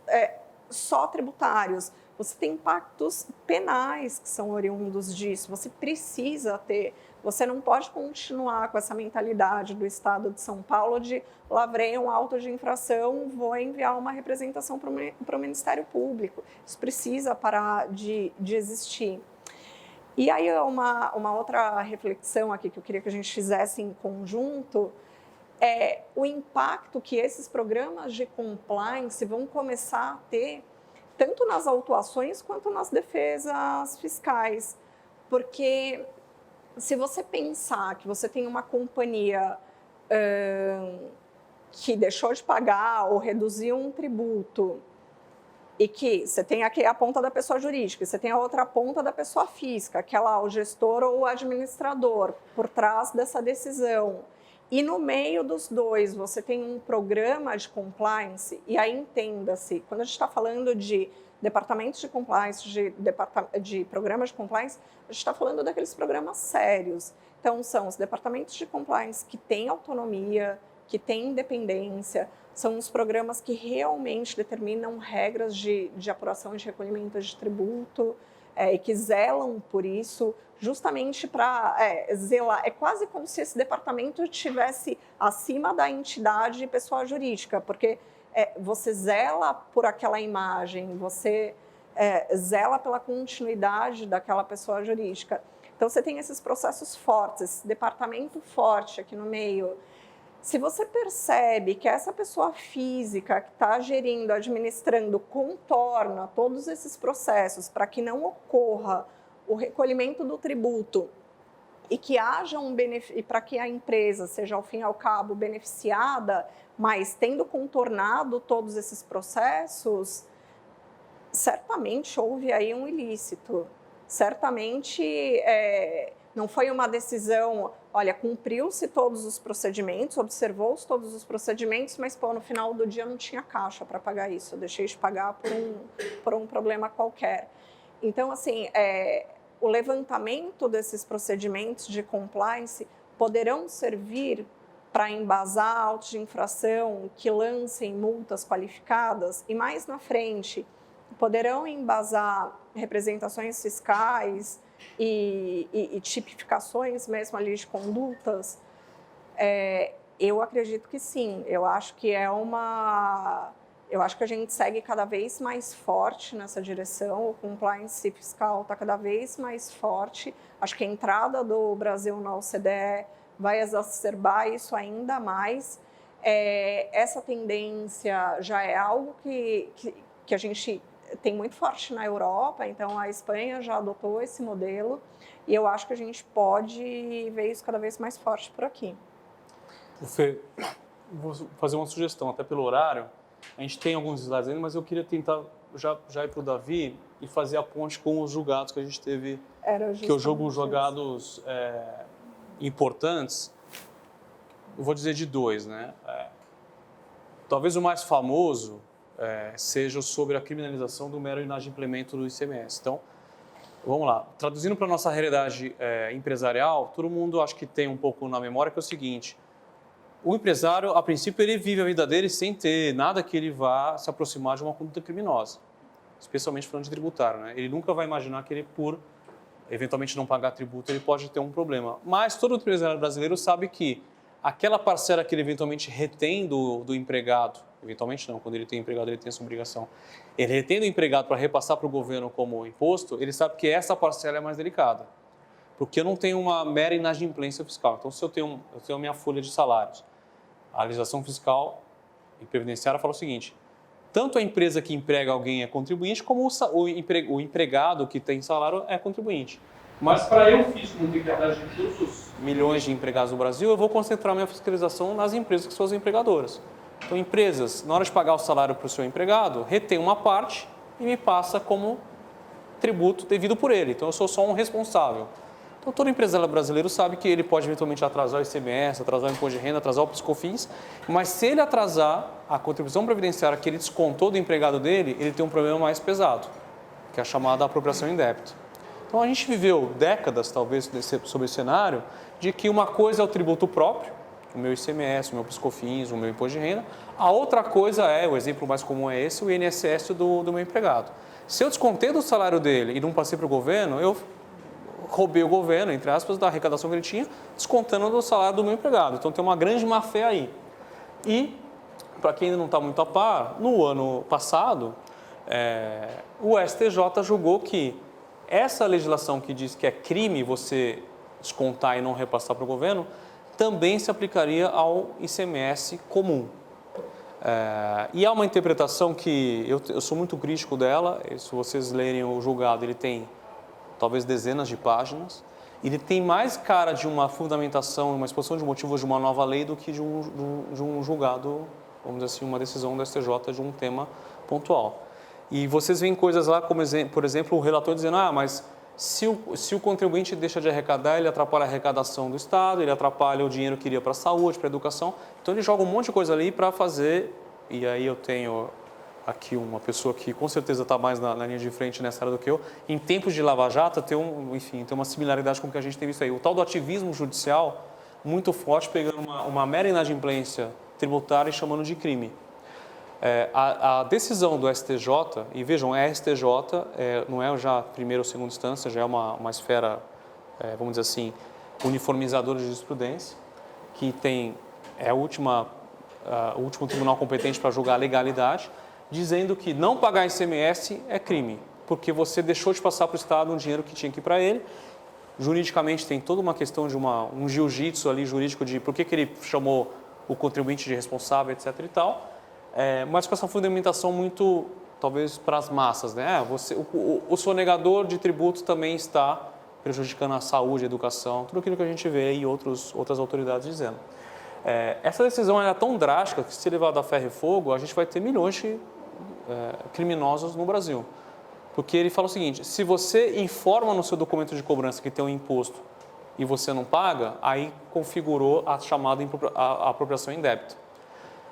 só tributários, você tem impactos penais que são oriundos disso, você precisa ter. Você não pode continuar com essa mentalidade do Estado de São Paulo de lavrei um auto de infração, vou enviar uma representação para o Ministério Público. Isso precisa parar de existir. E aí uma outra reflexão aqui que eu queria que a gente fizesse em conjunto é o impacto que esses programas de compliance vão começar a ter tanto nas autuações quanto nas defesas fiscais. Porque se você pensar que você tem uma companhia que deixou de pagar ou reduziu um tributo e que você tem aqui a ponta da pessoa jurídica, você tem a outra ponta da pessoa física, que é lá o gestor ou o administrador por trás dessa decisão, e no meio dos dois você tem um programa de compliance, e aí entenda-se, quando a gente está falando de departamentos de compliance, de programas de compliance, a gente está falando daqueles programas sérios. Então, são os departamentos de compliance que têm autonomia, que têm independência, são os programas que realmente determinam regras de apuração e de recolhimento de tributo e que zelam por isso, justamente para zelar. É quase como se esse departamento estivesse acima da entidade pessoa jurídica, porque você zela por aquela imagem, você zela pela continuidade daquela pessoa jurídica. Então, você tem esses processos fortes, esse departamento forte aqui no meio. Se você percebe que essa pessoa física que está gerindo, administrando, contorna todos esses processos para que não ocorra o recolhimento do tributo e que haja um benefício, para que a empresa seja, ao fim e ao cabo, beneficiada, mas tendo contornado todos esses processos, certamente houve aí um ilícito. Certamente não foi uma decisão, olha, cumpriu-se todos os procedimentos, observou-se todos os procedimentos, mas no final do dia não tinha caixa para pagar isso, eu deixei de pagar por um problema qualquer. Então, assim, o levantamento desses procedimentos de compliance poderão servir para embasar autos de infração que lancem multas qualificadas e mais na frente poderão embasar representações fiscais e tipificações mesmo ali de condutas. Eu acredito que sim, eu acho que eu acho que a gente segue cada vez mais forte nessa direção, o compliance fiscal está cada vez mais forte, acho que a entrada do Brasil na OCDE vai exacerbar isso ainda mais. Essa tendência já é algo que a gente tem muito forte na Europa, então a Espanha já adotou esse modelo e eu acho que a gente pode ver isso cada vez mais forte por aqui. Fê, vou fazer uma sugestão, até pelo horário. A gente tem alguns slides ainda, mas eu queria tentar já ir para o Davi e fazer a ponte com os julgados que a gente teve, que eu jogo julgados importantes. Eu vou dizer de dois, né? Talvez o mais famoso seja sobre a criminalização do mero inadimplemento do ICMS. Então, vamos lá. Traduzindo para a nossa realidade empresarial, todo mundo acho que tem um pouco na memória que é o seguinte: o empresário, a princípio, ele vive a vida dele sem ter nada que ele vá se aproximar de uma conduta criminosa, especialmente falando de tributário, né? Ele nunca vai imaginar que ele, por eventualmente não pagar tributo, ele pode ter um problema. Mas todo empresário brasileiro sabe que aquela parcela que ele eventualmente retém do empregado, eventualmente não, quando ele tem empregado ele tem essa obrigação, ele retém do empregado para repassar para o governo como imposto, ele sabe que essa parcela é mais delicada, porque eu não tenho uma mera inadimplência fiscal. Então, se eu tenho a minha folha de salários, a legislação fiscal e previdenciária fala o seguinte: tanto a empresa que emprega alguém é contribuinte, como o empregado que tem salário é contribuinte. Mas para eu, fisco, não ter que atrás de todos os milhões de empregados do Brasil, eu vou concentrar minha fiscalização nas empresas que são as empregadoras. Então, empresas, na hora de pagar o salário para o seu empregado, retém uma parte e me passa como tributo devido por ele. Então, eu sou só um responsável. Então, todo empresário brasileiro sabe que ele pode eventualmente atrasar o ICMS, atrasar o imposto de renda, atrasar o PIS/COFINS, mas se ele atrasar a contribuição previdenciária que ele descontou do empregado dele, ele tem um problema mais pesado, que é a chamada apropriação em débito. Então, a gente viveu décadas, talvez, sobre esse cenário, de que uma coisa é o tributo próprio, o meu ICMS, o meu PIS/COFINS, o meu imposto de renda. A outra coisa o exemplo mais comum é esse, o INSS do meu empregado. Se eu descontei do salário dele e não passei para o governo, eu roubei o governo, entre aspas, da arrecadação que ele tinha, descontando do salário do meu empregado. Então, tem uma grande má-fé aí. E, para quem ainda não está muito a par, no ano passado, o STJ julgou que essa legislação que diz que é crime você descontar e não repassar para o governo, também se aplicaria ao ICMS comum. E há uma interpretação que eu sou muito crítico dela, se vocês lerem o julgado, ele tem talvez dezenas de páginas, ele tem mais cara de uma fundamentação, uma exposição de motivos de uma nova lei do que de um julgado, vamos dizer assim, uma decisão do STJ de um tema pontual. E vocês veem coisas lá, como, por exemplo, o relator dizendo, mas se o contribuinte deixa de arrecadar, ele atrapalha a arrecadação do Estado, ele atrapalha o dinheiro que iria para a saúde, para a educação. Então, ele joga um monte de coisa ali para fazer, e aí eu tenho aqui uma pessoa que com certeza está mais na linha de frente nessa área do que eu, em tempos de Lava Jato, tem uma similaridade com o que a gente tem visto aí. O tal do ativismo judicial, muito forte, pegando uma mera inadimplência tributária e chamando de crime. A decisão do STJ, e vejam, é STJ, não é já primeira ou segunda instância, já é uma esfera, vamos dizer assim, uniformizadora de jurisprudência, que é o último tribunal competente para julgar a legalidade, dizendo que não pagar ICMS é crime, porque você deixou de passar para o Estado um dinheiro que tinha que ir para ele, Juridicamente tem toda uma questão de um jiu-jitsu ali jurídico de por que ele chamou o contribuinte de responsável, etc. e tal, mas com essa fundamentação muito, talvez, para as massas, né? O sonegador de tributos também está prejudicando a saúde, a educação, tudo aquilo que a gente vê e outras autoridades dizendo. Essa decisão é tão drástica que, se levada a ferro e fogo, a gente vai ter milhões de criminosos no Brasil. Porque ele fala o seguinte: se você informa no seu documento de cobrança que tem um imposto e você não paga, aí configurou a chamada apropriação indébita.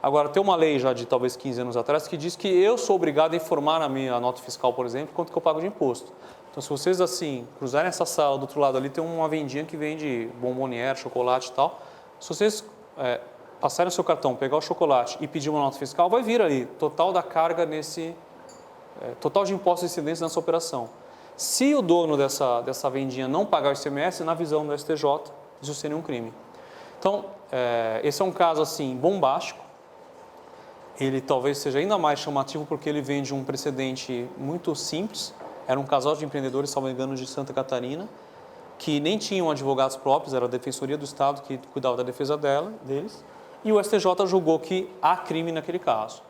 Agora, tem uma lei já de talvez 15 anos atrás que diz que eu sou obrigado a informar na minha nota fiscal, por exemplo, quanto que eu pago de imposto. Então, se vocês assim cruzarem essa sala, do outro lado ali tem uma vendinha que vende bomboniere, chocolate e tal. Se vocês passarem o seu cartão, pegar o chocolate e pedir uma nota fiscal, vai vir ali total da carga total de impostos incidentes nessa operação. Se o dono dessa vendinha não pagar o ICMS, na visão do STJ, isso seria um crime. Então, esse é um caso assim bombástico. Ele talvez seja ainda mais chamativo porque ele vem de um precedente muito simples. Era um casal de empreendedores, salvo engano, de Santa Catarina, que nem tinham advogados próprios, era a Defensoria do Estado que cuidava da defesa deles, e o STJ julgou que há crime naquele caso.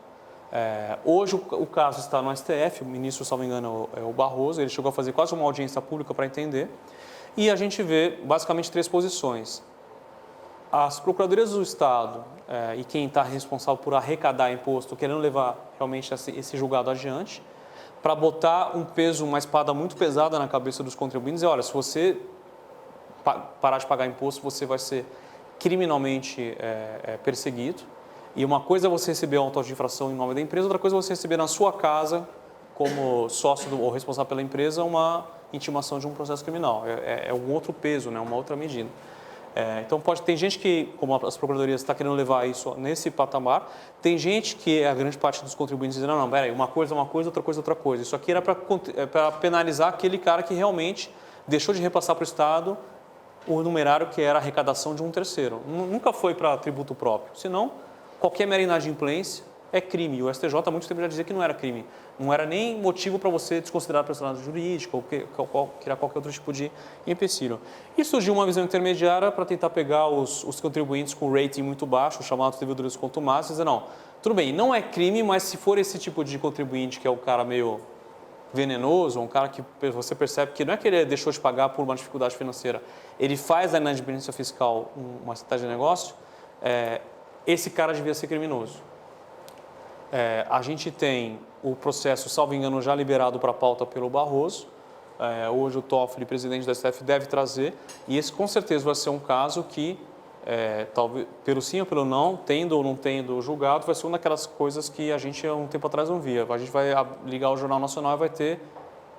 Hoje o caso está no STF, o ministro, salvo engano, é o Barroso, ele chegou a fazer quase uma audiência pública para entender, e a gente vê basicamente 3 posições. As procuradorias do Estado e quem está responsável por arrecadar imposto querendo levar realmente esse julgado adiante, para botar um peso, uma espada muito pesada na cabeça dos contribuintes e olha, se você parar de pagar imposto, você vai ser criminalmente perseguido. E uma coisa é você receber uma auto de infração em nome da empresa, outra coisa é você receber na sua casa, como sócio ou responsável pela empresa, uma intimação de um processo criminal. É um outro peso, né? Uma outra medida. Então, tem gente que, como as procuradorias, está querendo levar isso nesse patamar. Tem gente que, a grande parte dos contribuintes, dizendo, não, peraí, uma coisa é uma coisa, outra coisa é outra coisa. Isso aqui era para penalizar aquele cara que realmente deixou de repassar para o Estado o numerário que era a arrecadação de um terceiro. Nunca foi para tributo próprio, senão qualquer mera inadimplência é crime. O STJ há muito tempo já dizia que não era crime. Não era nem motivo para você desconsiderar a personalidade jurídica ou criar qualquer outro tipo de empecilho. E surgiu uma visão intermediária para tentar pegar os contribuintes com rating muito baixo, chamados devedores contumazes, e dizer, não, tudo bem, não é crime, mas se for esse tipo de contribuinte que é o cara meio venenoso, um cara que você percebe que não é que ele deixou de pagar por uma dificuldade financeira, ele faz da inadimplência fiscal uma estratégia de negócio, esse cara devia ser criminoso. A gente tem o processo, salvo engano, já liberado para a pauta pelo Barroso. Hoje o Toffoli, presidente da STF, deve trazer. E esse com certeza vai ser um caso que, talvez, pelo sim ou pelo não, tendo ou não tendo julgado, vai ser uma daquelas coisas que a gente há um tempo atrás não via. A gente vai ligar o Jornal Nacional e vai ter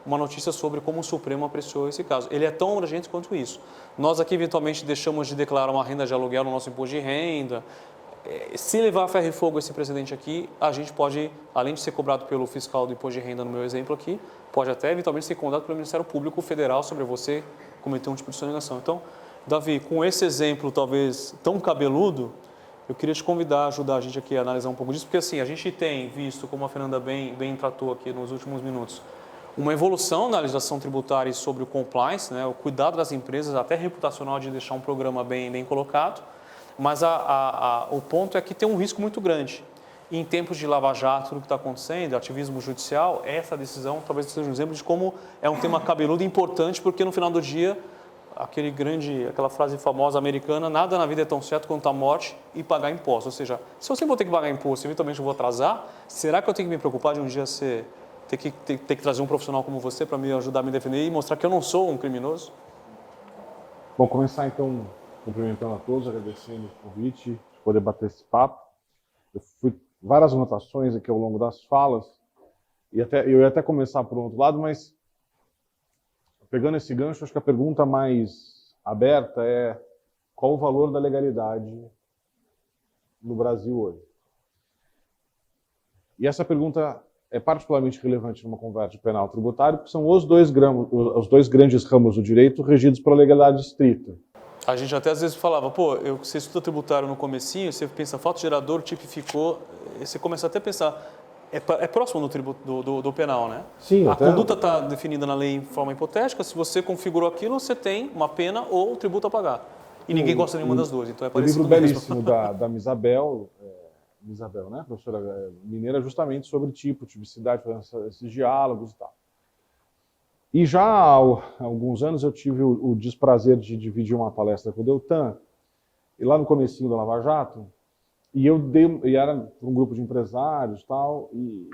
uma notícia sobre como o Supremo apreciou esse caso. Ele é tão urgente quanto isso. Nós aqui, eventualmente, deixamos de declarar uma renda de aluguel no nosso imposto de renda. Se levar a ferro e fogo esse precedente aqui, a gente pode, além de ser cobrado pelo fiscal do imposto de renda, no meu exemplo aqui, pode até eventualmente ser condenado pelo Ministério Público Federal sobre você cometer um tipo de sonegação. Então, Davi, com esse exemplo talvez tão cabeludo, eu queria te convidar a ajudar a gente aqui a analisar um pouco disso, porque assim, a gente tem visto, como a Fernanda bem tratou aqui nos últimos minutos, uma evolução na legislação tributária sobre o compliance, né, o cuidado das empresas, até reputacional, de deixar um programa bem colocado. Mas o ponto é que tem um risco muito grande. E em tempos de Lava Jato, tudo que está acontecendo, ativismo judicial, essa decisão talvez seja um exemplo de como é um tema cabeludo e importante, porque no final do dia, aquela frase famosa americana, nada na vida é tão certo quanto a morte e pagar imposto. Ou seja, se eu sempre vou ter que pagar imposto e eventualmente eu vou atrasar, será que eu tenho que me preocupar de um dia ter que trazer um profissional como você para me ajudar a me defender e mostrar que eu não sou um criminoso? Bom, começar então cumprimentando a todos, agradecendo o convite de poder bater esse papo. Eu fui várias anotações aqui ao longo das falas, e eu ia até começar por um outro lado, mas pegando esse gancho, acho que a pergunta mais aberta é qual o valor da legalidade no Brasil hoje? E essa pergunta é particularmente relevante numa conversa de penal tributário, porque são os dois grandes ramos do direito regidos pela legalidade estrita. A gente até às vezes falava, você estuda tributário no comecinho, você pensa fato gerador, tipificou, e você começa até a pensar, é próximo do tributo do penal, né? Sim, A até- conduta está definida na lei em forma hipotética. Se você configurou aquilo, você tem uma pena ou o tributo a pagar. E ninguém gosta de nenhuma das duas, então é O parecido livro mesmo. belíssimo da Misabel, né, professora mineira, justamente sobre tipo, tipicidade, fazendo esses diálogos e tal. E já há alguns anos eu tive o desprazer de dividir uma palestra com o Deltan, e lá no comecinho do Lava Jato, e era para um grupo de empresários e tal, e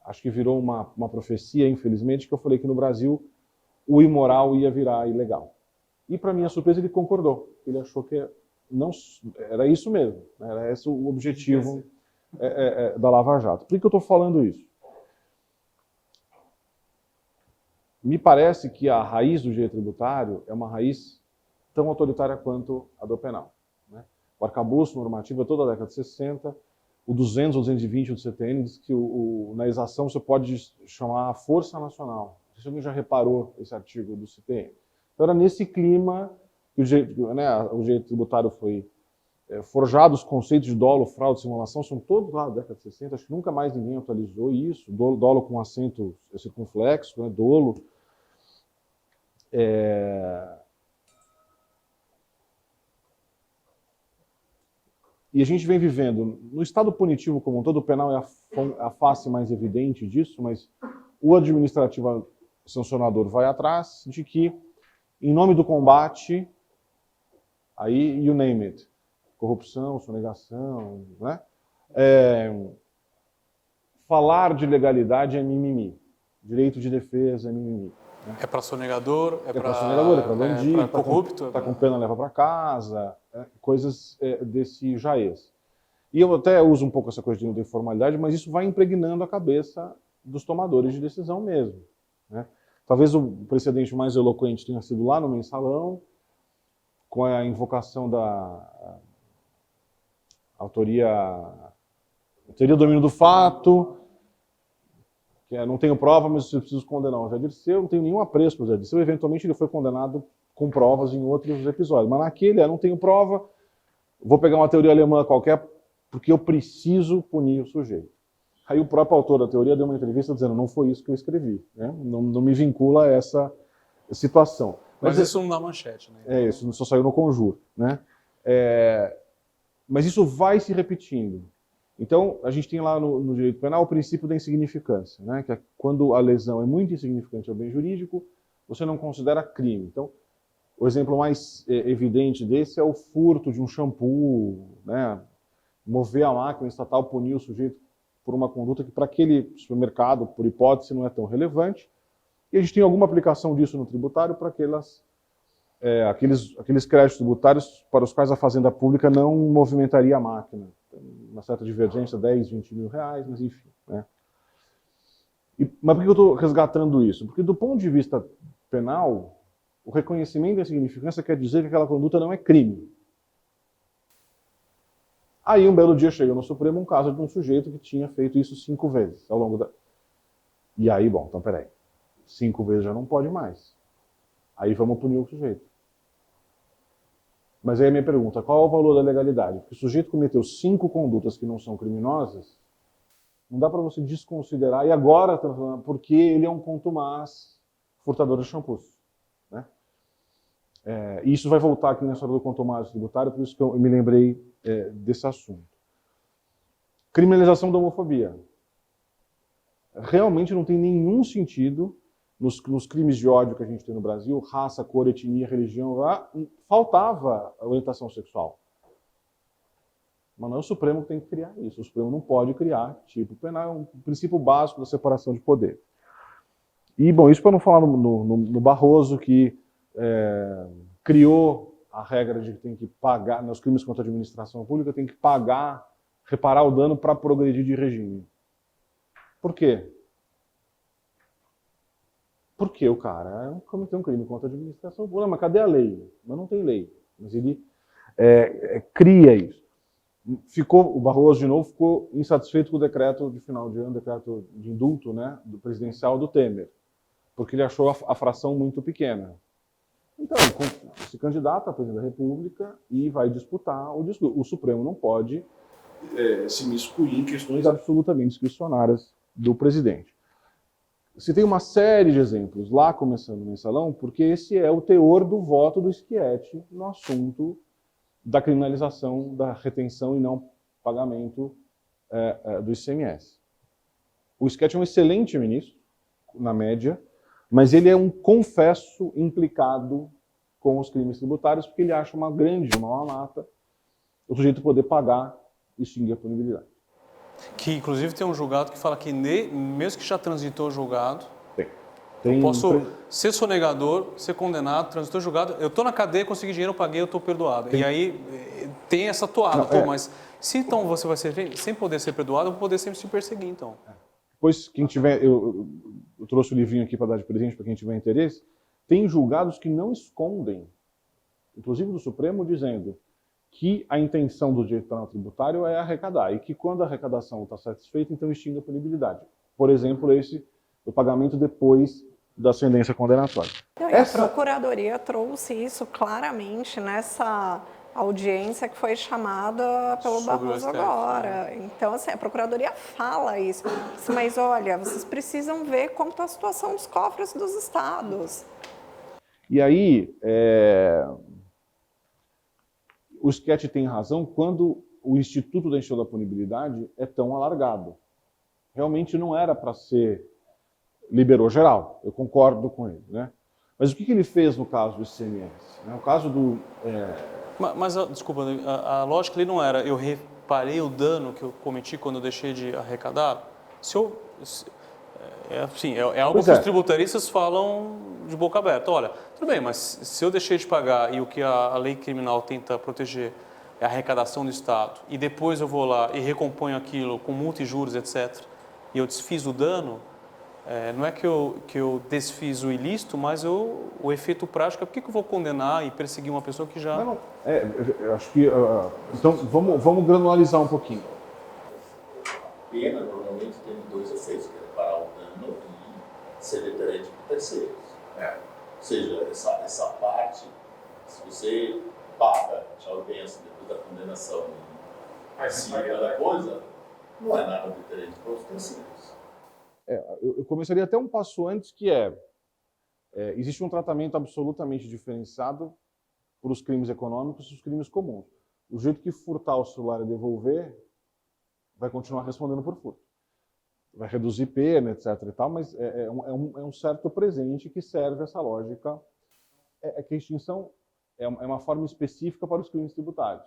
acho que virou uma profecia, infelizmente, que eu falei que no Brasil o imoral ia virar ilegal. E, para minha surpresa, ele concordou. Ele achou que não era isso mesmo, né? Era esse o objetivo da Lava Jato. Por que eu estou falando isso? Me parece que a raiz do direito tributário é uma raiz tão autoritária quanto a do penal, né? O arcabouço normativo é toda a década de 60, o 200 ou 220 do CTN diz que na exação você pode chamar a força nacional. Não sei se alguém já reparou esse artigo do CTN. Então era nesse clima que o direito tributário foi forjado. Os conceitos de dolo, fraude, simulação são todos lá da década de 60. Acho que nunca mais ninguém atualizou isso. Dolo com acento circunflexo, né? Dolo. E a gente vem vivendo, no estado punitivo como um todo, o penal é a face mais evidente disso, mas o administrativo sancionador vai atrás de que, em nome do combate, aí you name it, corrupção, sonegação, né? Falar de legalidade é mimimi, direito de defesa é mimimi. Né? É para sonegador, É para sonegador, é para bandido, é pra corrupto. Está com pena, leva para casa, coisas desse jaez. E eu até uso um pouco essa coisa de informalidade, mas isso vai impregnando a cabeça dos tomadores de decisão mesmo. Né? Talvez o precedente mais eloquente tenha sido lá no Mensalão, com a invocação da teoria do domínio do fato, que não tenho prova, mas eu preciso condenar o Zé Dirceu. Eu não tenho nenhum apreço para o Zé Dirceu. Eventualmente ele foi condenado com provas em outros episódios. Mas naquele, eu não tenho prova, vou pegar uma teoria alemã qualquer, porque eu preciso punir o sujeito. Aí o próprio autor da teoria deu uma entrevista dizendo: não foi isso que eu escrevi. Né? Não me vincula a essa situação. Mas isso não dá manchete, né? Isso só saiu no Conjur. Né? Mas isso vai se repetindo. Então, a gente tem lá no direito penal o princípio da insignificância, né? Que é quando a lesão é muito insignificante ao bem jurídico, você não considera crime. Então, o exemplo mais evidente desse é o furto de um shampoo, né? Mover a máquina estatal, punir o sujeito por uma conduta que para aquele supermercado, por hipótese, não é tão relevante. E a gente tem alguma aplicação disso no tributário para aqueles créditos tributários para os quais a Fazenda Pública não movimentaria a máquina. Uma certa divergência, 10, 20 mil reais, mas enfim. Né? Mas por que eu estou resgatando isso? Porque do ponto de vista penal, o reconhecimento da insignificância quer dizer que aquela conduta não é crime. Aí um belo dia chega no Supremo um caso de um sujeito que tinha feito isso 5 vezes ao longo da... E aí, bom, então peraí, 5 vezes já não pode mais. Aí vamos punir o sujeito. Mas aí a minha pergunta, qual é o valor da legalidade? Porque o sujeito cometeu 5 condutas que não são criminosas, não dá para você desconsiderar, e agora, porque ele é um contumaz furtador de shampoos. Né? E isso vai voltar aqui na história do contumaz tributário, por isso que eu me lembrei desse assunto. Criminalização da homofobia. Realmente não tem nenhum sentido nos crimes de ódio que a gente tem no Brasil, raça, cor, etnia, religião, faltava a orientação sexual. Mas não é o Supremo que tem que criar isso. O Supremo não pode criar tipo penal, é um princípio básico da separação de poder. E, bom, isso para não falar no Barroso, que criou a regra de que tem que pagar, nos crimes contra a administração pública, tem que pagar, reparar o dano para progredir de regime. Por quê? Porque o cara cometeu um crime contra a administração pública. Mas cadê a lei? Mas não tem lei. Mas ele cria isso. O Barroso, de novo, ficou insatisfeito com o decreto de final de ano, decreto de indulto, né, do presidencial do Temer, porque ele achou a fração muito pequena. Então, ele se candidata a presidente da República e vai disputar o discurso. O Supremo não pode se miscuir em questões absolutamente discricionárias do presidente. Se tem uma série de exemplos lá, começando no mensalão, porque esse é o teor do voto do Schietti no assunto da criminalização da retenção e não pagamento do ICMS. O Schietti é um excelente ministro, na média, mas ele é um confesso implicado com os crimes tributários, porque ele acha uma grande mamata o sujeito poder pagar e extinguir a punibilidade. Que, inclusive, tem um julgado que fala que, mesmo que já transitou o julgado, Tem eu posso ser sonegador, ser condenado, transitou o julgado, eu estou na cadeia, consegui dinheiro, eu paguei, eu estou perdoado. E aí tem essa toada. Não, mas se então você vai ser, sem poder ser perdoado, eu vou poder sempre se perseguir, então. Depois, quem tiver, eu trouxe o livrinho aqui para dar de presente para quem tiver interesse, tem julgados que não escondem, inclusive do Supremo, dizendo que a intenção do direito penal tributário é arrecadar, e que quando a arrecadação está satisfeita, então extingue a punibilidade. Por exemplo, esse do pagamento depois da sentença condenatória. A Procuradoria trouxe isso claramente nessa audiência que foi chamada pelo Barroso agora. Então, assim, a Procuradoria fala isso. Mas, olha, vocês precisam ver como está a situação dos cofres dos estados. E aí, o Schietti tem razão quando o Instituto da Extinção da Punibilidade é tão alargado. Realmente não era para ser liberou geral, eu concordo com ele, né? Mas o que ele fez no caso do ICMS? No caso do... Mas desculpa, a lógica ali não era eu reparei o dano que eu cometi quando eu deixei de arrecadar? É algo que os tributaristas falam de boca aberta. Olha, tudo bem, mas se eu deixei de pagar e o que a lei criminal tenta proteger é a arrecadação do Estado, e depois eu vou lá e recomponho aquilo com multa e juros, etc., e eu desfiz o dano, não é que eu desfiz o ilícito, mas o efeito prático é por que eu vou condenar e perseguir uma pessoa que já... eu acho que... então, vamos granularizar um pouquinho. A pena normalmente tem dois efeitos, que é parar o dano e ser deterrente para terceiros. Ou seja, essa parte, se você paga, tchau, benção, depois da condenação e participa da coisa, não é nada deterrente para os terceiros. Eu começaria até um passo antes, que existe um tratamento absolutamente diferenciado para os crimes econômicos e os crimes comuns. O jeito que furtar o celular e devolver vai continuar respondendo por furto. Vai reduzir pena, etc. e tal, mas é um certo presente que serve essa lógica. Que a extinção é uma forma específica para os crimes tributários.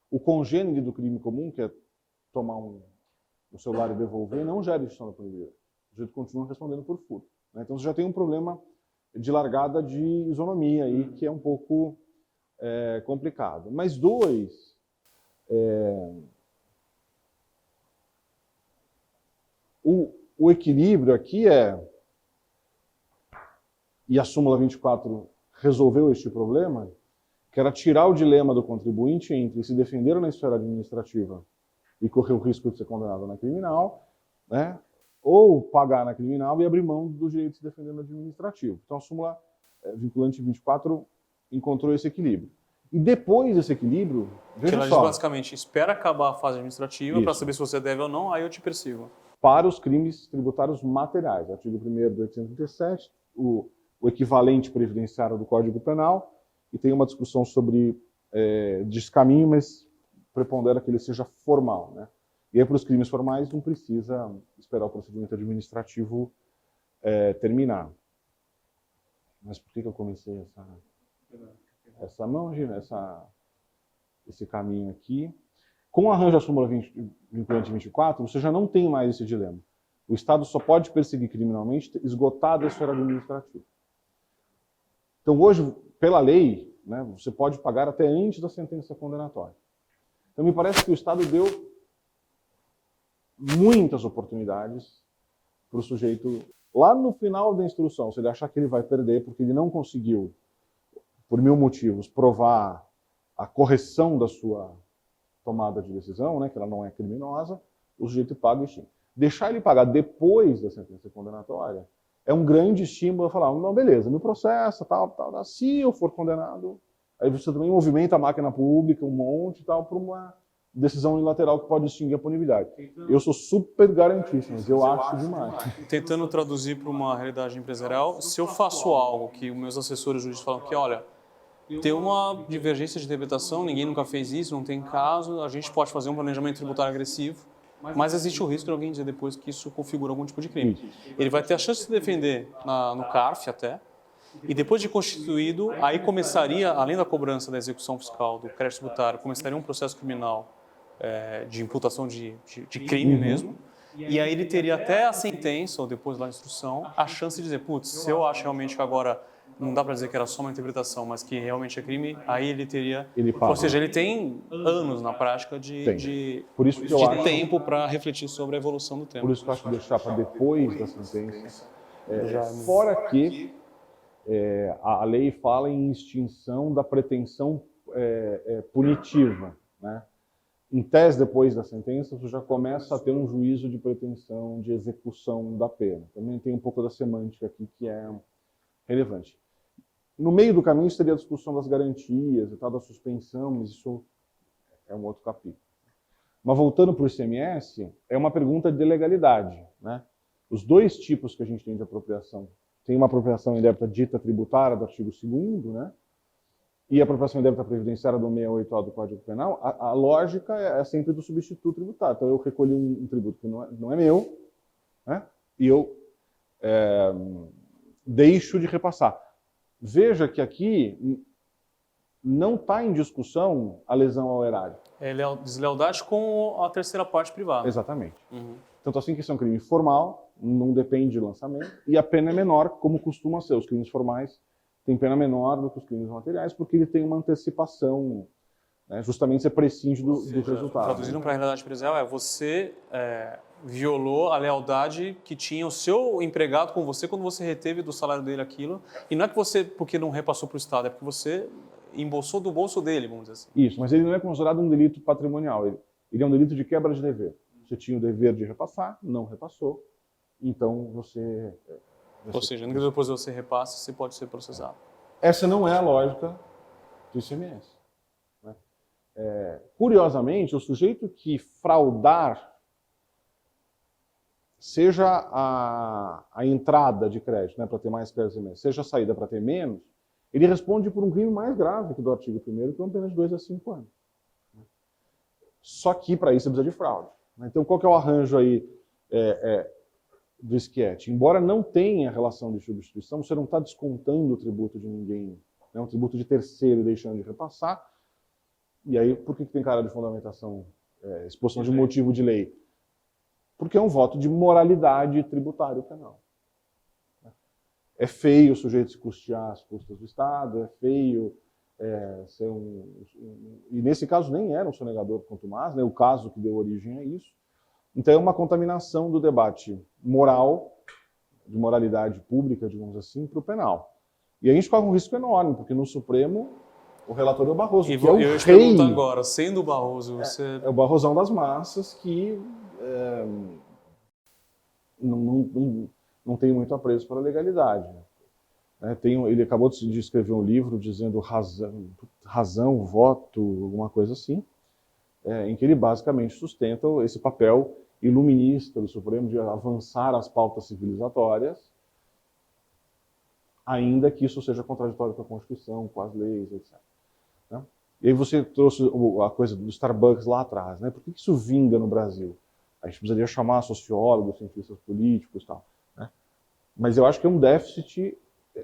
O congênere do crime comum, que é tomar o celular e devolver, não gera extinção da punibilidade. O sujeito continua respondendo por furto. Né? Então você já tem um problema de largada de isonomia aí, que é um pouco complicado. Mas dois, o equilíbrio aqui e a súmula 24 resolveu este problema, que era tirar o dilema do contribuinte entre se defender na esfera administrativa e correr o risco de ser condenado na criminal, né? Ou pagar na criminal e abrir mão do direito de se defender no administrativo. Então a súmula vinculante 24 encontrou esse equilíbrio. E depois desse equilíbrio, veja ela só... diz basicamente, espera acabar a fase administrativa para saber se você deve ou não, aí eu te persigo. Para os crimes tributários materiais, artigo 1º do 837, o equivalente previdenciário do Código Penal, e tem uma discussão sobre descaminho, mas prepondera que ele seja formal, né? E aí, para os crimes formais, não precisa esperar o procedimento administrativo terminar. Mas por que eu comecei esse caminho aqui? Com o arranjo da súmula vinculante 24, você já não tem mais esse dilema. O Estado só pode perseguir criminalmente esgotada a esfera administrativa. Então, hoje, pela lei, né, você pode pagar até antes da sentença condenatória. Então, me parece que o Estado deu muitas oportunidades para o sujeito, lá no final da instrução, se ele achar que ele vai perder porque ele não conseguiu, por 1000 motivos, provar a correção da sua tomada de decisão, né, que ela não é criminosa, o sujeito paga e extingue. Deixar ele pagar depois da sentença condenatória é um grande estímulo a falar, não, beleza, me processa, tal, se eu for condenado, aí você também movimenta a máquina pública, um monte, tal, para decisão unilateral que pode extinguir a punibilidade. Eu sou super garantista, mas eu acho demais. Tentando traduzir para uma realidade empresarial, se eu faço algo que os meus assessores jurídicos falam que, olha, tem uma divergência de interpretação, ninguém nunca fez isso, não tem caso, a gente pode fazer um planejamento tributário agressivo, mas existe o risco de alguém dizer depois que isso configura algum tipo de crime. Ele vai ter a chance de se defender no CARF até, e depois de constituído, aí começaria, além da cobrança da execução fiscal, do crédito tributário, começaria um processo criminal de imputação de crime mesmo, e aí ele teria até a sentença, ou depois da instrução, a chance de dizer, putz, se eu acho realmente que agora não dá para dizer que era só uma interpretação, mas que realmente é crime, aí ele teria... Ou seja, ele tem anos na prática de Por isso que eu acho, tempo para refletir sobre a evolução do tempo. por isso que eu acho que deixar para depois da sentença. Fora que a lei fala em extinção da pretensão punitiva, né? Em tese, depois da sentença, você já começa a ter um juízo de pretensão de execução da pena. Também tem um pouco da semântica aqui que é relevante. No meio do caminho estaria a discussão das garantias e tal, da suspensão, mas isso é um outro capítulo. Mas voltando para o ICMS, é uma pergunta de legalidade, né? Os dois tipos que a gente tem de apropriação, tem uma apropriação indébita dita tributária do artigo 2º, né? E a apropriação indébita previdenciária do 68A do Código Penal, a lógica é sempre do substituto tributário. Então eu recolhi um tributo que não é meu, né? E eu deixo de repassar. Veja que aqui não está em discussão a lesão ao erário. É deslealdade com a terceira parte privada. Exatamente. Tanto assim que isso é um crime formal, não depende de lançamento, e a pena é menor, como costuma ser. Os crimes formais têm pena menor do que os crimes materiais, porque ele tem uma antecipação, né? Justamente você prescinde do resultado. Traduzindo para a realidade empresarial, você violou a lealdade que tinha o seu empregado com você quando você reteve do salário dele aquilo, e não é que você, porque não repassou para o Estado, é porque você embolsou do bolso dele, vamos dizer assim. Isso, mas ele não é considerado um delito patrimonial, ele é um delito de quebra de dever. Você tinha o dever de repassar, não repassou, então você... Ou seja, depois você repassa, você pode ser processado. Essa não é a lógica do ICMS. Né? Curiosamente, o sujeito que fraudar, seja a entrada de crédito, né, para ter mais crédito ICMS, seja a saída para ter menos, ele responde por um crime mais grave que do artigo 1º, que é uma pena de 2 a 5 anos. Só que para isso você precisa de fraude. Então qual que é o arranjo aí do esquete? Embora não tenha relação de substituição, você não está descontando o tributo de ninguém, né, um tributo de terceiro deixando de repassar. E aí, por que tem cara de fundamentação, exposição de motivo de lei? Porque é um voto de moralidade tributário penal. É feio o sujeito se custear as custas do Estado, é feio ser e nesse caso nem era um sonegador contumaz, né, o caso que deu origem a isso. Então é uma contaminação do debate moral, de moralidade pública, digamos assim, para o penal. E a gente corre um risco enorme, porque no Supremo o relator é o Barroso, e que é o eu te rei. pergunto agora, sendo o Barroso, você... É o Barrosão das massas que não tem muito apreço para a legalidade. Ele acabou de escrever um livro dizendo razão, voto, alguma coisa assim, em que ele basicamente sustenta esse papel iluminista do Supremo de avançar as pautas civilizatórias, ainda que isso seja contraditório com a Constituição, com as leis, etc. Né? E aí você trouxe a coisa do Starbucks lá atrás, né? Por que isso vinga no Brasil? A gente precisaria chamar sociólogos, cientistas políticos e tal, né? Mas eu acho que é um déficit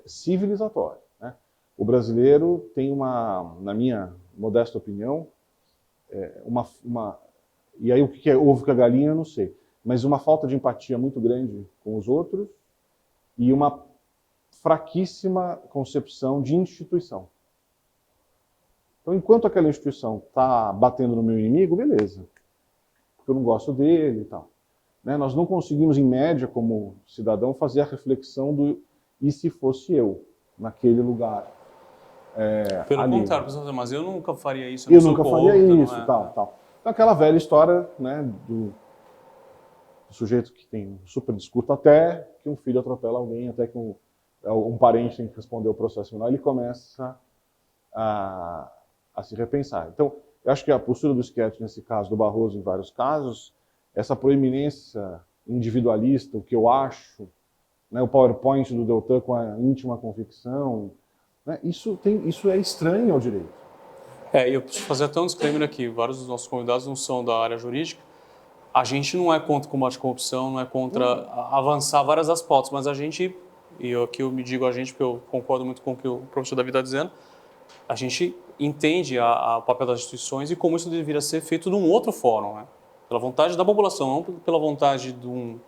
civilizatório, né? O brasileiro tem na minha modesta opinião, e aí o que é ovo com a galinha, eu não sei, mas uma falta de empatia muito grande com os outros e uma fraquíssima concepção de instituição. Então, enquanto aquela instituição está batendo no meu inimigo, beleza, porque eu não gosto dele e tal. Né? Nós não conseguimos, em média, como cidadão, fazer a reflexão do e se fosse eu, naquele lugar. Pelo ali. contrário, mas eu nunca faria isso. Eu nunca faria isso, tal. Então, aquela velha história, né, do sujeito que tem um super discurso até que um filho atropela alguém, até que um parente tem que responder o processo penal, ele começa a se repensar. Então, Eu acho que a postura do Sketch, nesse caso, do Barroso em vários casos, essa proeminência individualista, o que eu acho, né, o PowerPoint do Deltan com a íntima convicção, né, isso é estranho ao direito. Eu preciso fazer até um disclaimer aqui, vários dos nossos convidados não são da área jurídica. A gente não é contra o combate à corrupção, não é contra avançar várias das pautas, mas a gente, e aqui eu me digo a gente porque eu concordo muito com o que o professor Davi está dizendo, a gente entende o papel das instituições e como isso deveria ser feito num outro fórum, né? Pela vontade da população, não pela vontade de um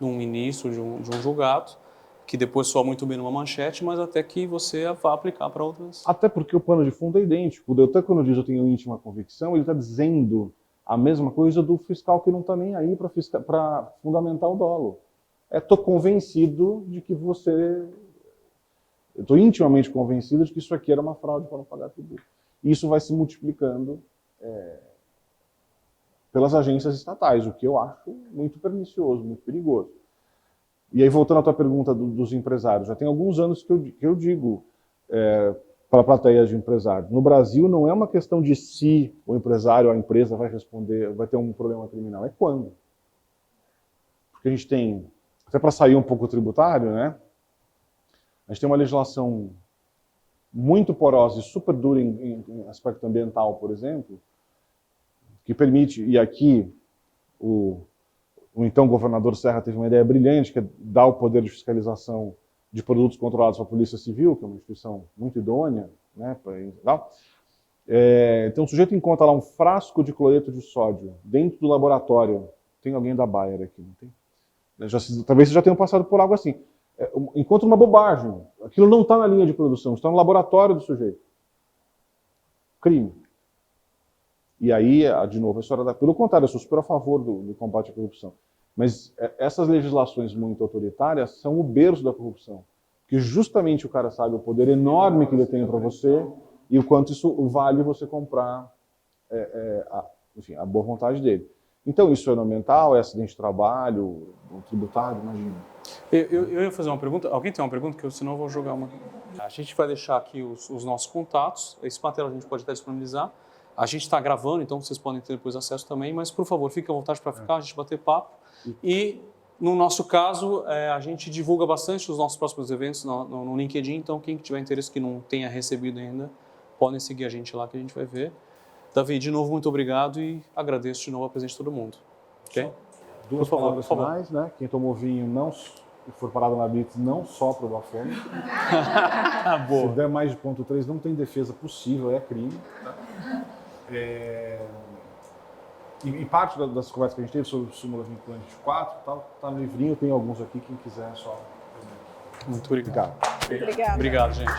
ministro, de um julgado, que depois soa muito bem numa manchete, mas até que você vá aplicar para outras. Até porque o pano de fundo é idêntico. O Deltan, quando diz eu tenho íntima convicção, ele está dizendo a mesma coisa do fiscal que não está nem aí para fundamentar o dolo. Estou convencido de que você... Estou intimamente convencido de que isso aqui era uma fraude para não pagar tributo. E isso vai se multiplicando pelas agências estatais, o que eu acho muito pernicioso, muito perigoso. E aí, voltando à tua pergunta dos empresários, já tem alguns anos que eu digo para a plateia de empresários, no Brasil não é uma questão de se o empresário ou a empresa vai responder, vai ter um problema criminal, é quando. Porque a gente tem, até para sair um pouco tributário, né? A gente tem uma legislação muito porosa e super dura em aspecto ambiental, por exemplo, que permite, e aqui o então governador Serra teve uma ideia brilhante, que é dar o poder de fiscalização de produtos controlados para a Polícia Civil, que é uma instituição muito idônea, né, então o sujeito encontra lá um frasco de cloreto de sódio dentro do laboratório. Tem alguém da Bayer aqui, não tem? Talvez vocês já tenham passado por algo assim. Encontra uma bobagem. Aquilo não está na linha de produção, está no laboratório do sujeito. Crime. E aí, de novo, a história pelo contrário, eu sou super a favor do combate à corrupção. Mas essas legislações muito autoritárias são o berço da corrupção. Que justamente o cara sabe o poder enorme que ele tem para você e o quanto isso vale você comprar enfim, a boa vontade dele. Então, isso é ornamental, é acidente de trabalho, tributário, imagina. Eu ia fazer uma pergunta. Alguém tem uma pergunta? Que senão eu vou jogar uma. A gente vai deixar aqui os nossos contatos. Esse material a gente pode até disponibilizar. A gente está gravando, então vocês podem ter depois acesso também. Mas, por favor, fique à vontade para ficar, a gente bater papo. E, no nosso caso, a gente divulga bastante os nossos próximos eventos no LinkedIn. Então, quem tiver interesse que não tenha recebido ainda, podem seguir a gente lá que a gente vai ver. Davi, de novo, muito obrigado e agradeço de novo a presença de todo mundo. Okay? Duas palavras finais, né? Quem tomou vinho e for parado na blitz, não sopra o bafômetro. Se der mais de 0,3, não tem defesa possível, é crime. E parte das conversas que a gente teve sobre o súmula vinculante 4, tá no livrinho, tem alguns aqui, quem quiser só. Muito obrigado. Obrigada. Obrigado, gente.